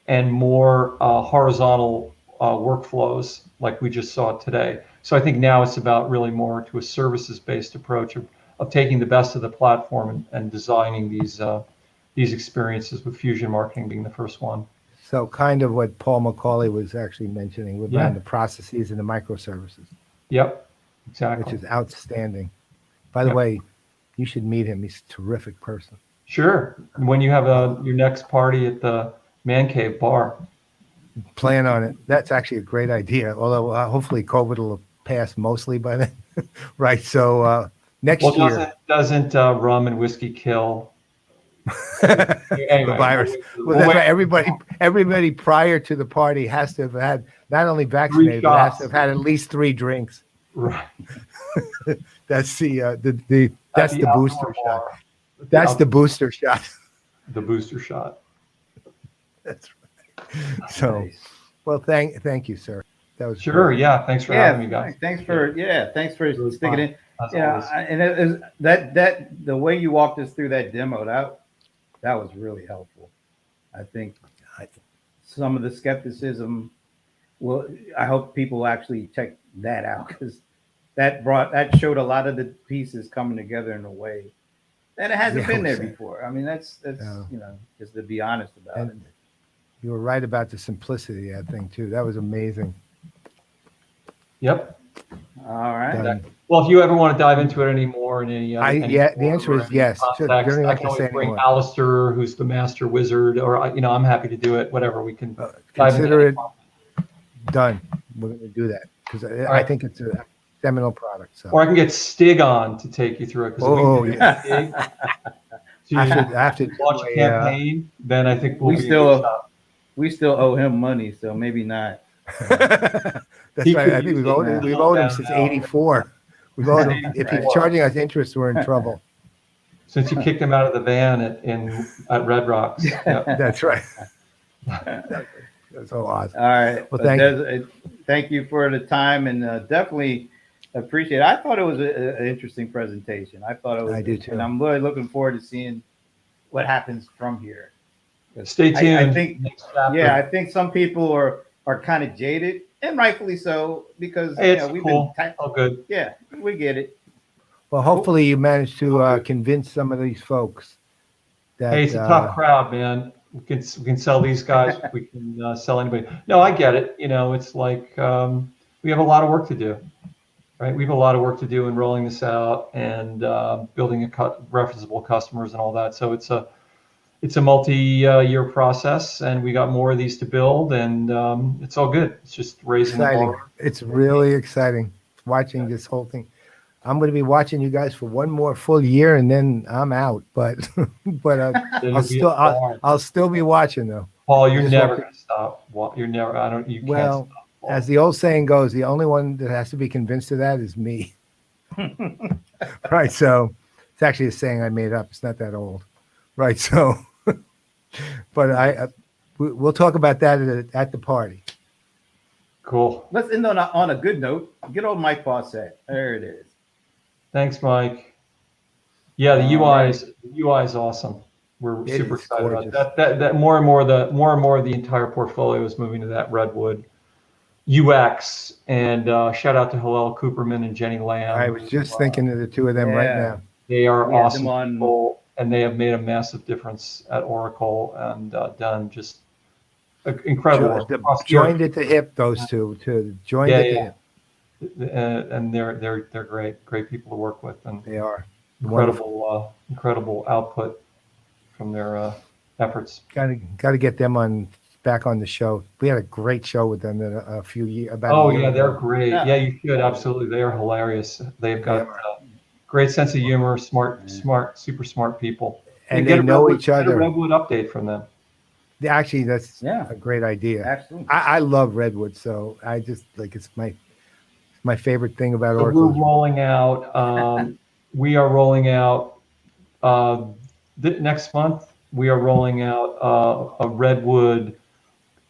and more horizontal workflows, like we just saw today. So I think now it's about really more to a services based approach of taking the best of the platform and designing these experiences, with Fusion Marketing being the first one. So kind of what Paul McCauley was actually mentioning around the processes and the microservices. Yep, exactly. Which is outstanding. By the way, you should meet him. He's a terrific person. Sure. When you have your next party at the Man Cave bar. Plan on it. That's actually a great idea. Although hopefully COVID will have passed mostly by then. Right. So next year. Doesn't rum and whiskey kill anyway, the virus? Well, that's why everybody prior to the party has to have had not only vaccinated, but has to have had at least 3 drinks. Right. That's the booster shot. That's the booster shot. The booster shot. That's right. So, nice. Well, thank you, sir. That was sure. great. Yeah. Thanks for having me, guys. Thanks for sticking in. And it is that the way you walked us through that demo, that was really helpful. I think some of the skepticism. Well, I hope people actually check that out, because that showed a lot of the pieces coming together in a way And it hasn't Yeah, been there same. before. I mean, that's No. just to be honest about it. And you were right about the simplicity of that thing too. That was amazing. Yep. All right. Done. Well, if you ever want to dive into it anymore in any, Yeah, the form answer or is any yes. You don't context, even I have can to say always bring anymore. Alistair, who's the master wizard, or I'm happy to do it. Whatever, we can dive into Consider any it done. We're going to do that because I right. think it's a seminal product. So. Or I can get Stig on to take you through it. Because Oh, we yeah. Stig I to have to do launch a campaign, then I think we'll We be a good still shot. we still owe him money, so maybe not. That's He right. could I think use we've it. owed him since Now. '84. We've owed him. If he's Right. charging us interest, we're in trouble. Since you kicked him out of the van at Red Rocks. Yeah. That's right. That's so awesome. All right. Well, thank you. Thank you for the time, and definitely appreciate it. I thought it was an interesting presentation. I thought it was. I do too. And I'm really looking forward to seeing what happens from here. Stay tuned. I think, Next chapter. yeah, I think some people are kind of jaded, and rightfully so, because Hey, it's we've cool. been. All good. Yeah, we get it. Well, hopefully you managed to convince some of these folks that. Hey, it's a tough crowd, man. We can sell these guys. We can sell anybody. No, I get it. It's like we have a lot of work to do, right? We have a lot of work to do in rolling this out and building referenceable customers and all that. So it's a multi-year process, and we got more of these to build, and it's all good. It's just raising the exciting. bar. It's really exciting watching this whole thing. I'm going to be watching you guys for one more full year, and then I'm out. But I'll still be watching though. Paul, you're never going to stop. You're never. You can't stop. Paul. As the old saying goes, the only one that has to be convinced of that is me. Right. So it's actually a saying I made up. It's not that old. Right. So, but we'll talk about that at the party. Cool. Let's end on a good note. Good old Mike Fawcett. There it is. Thanks, Mike. Yeah, the UI is awesome. We're super excited gorgeous. about that. More and more of the entire portfolio is moving to that Redwood UX. And shout out to Hillel Cooperman and Jenny Lamb. I was just thinking of the two of them right now. They are awesome on, people, and they have made a massive difference at Oracle and done just incredible work. Joined at the hip, those two joined at the hip. And they're great people to work with, and They are incredible output from their efforts. Got to get them back on the show. We had a great show with them a few years about. Oh a year yeah, they're ago. great. Yeah, you should absolutely. They are hilarious. They've got great sense of humor, smart, super smart people. And they know each other. Get a Redwood update from them. Actually, that's a great idea. Absolutely. I love Redwood, so I just it's my favorite thing about So Oracle. we're rolling out. We are rolling out next month. We are rolling out a Redwood,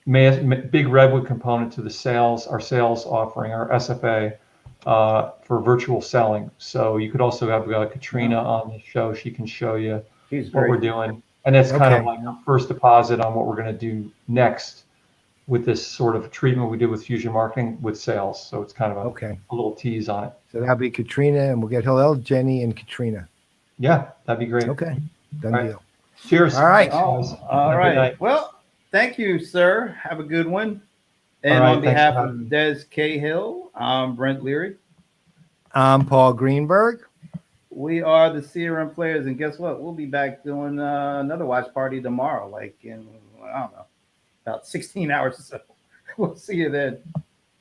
big Redwood component to our sales offering, our SFA for virtual selling. So you could also have Katrina on the show. She can show you what we're doing. And that's kind of like our first deposit on what we're going to do next with this sort of treatment we did with Fusion Marketing with sales. So it's kind of a little tease on it. So that'll be Katrina, and we'll get Hillel, Jenny, and Katrina. Yeah, that'd be great. Okay, done deal. Cheers. All right. All right. Well, thank you, sir. Have a good one. And right, on behalf of Des Cahill, I'm Brent Leary. I'm Paul Greenberg. We are the CRM Playaz, and guess what? We'll be back doing another watch party tomorrow, like in, I don't know, about 16 hours or so. We'll see you then.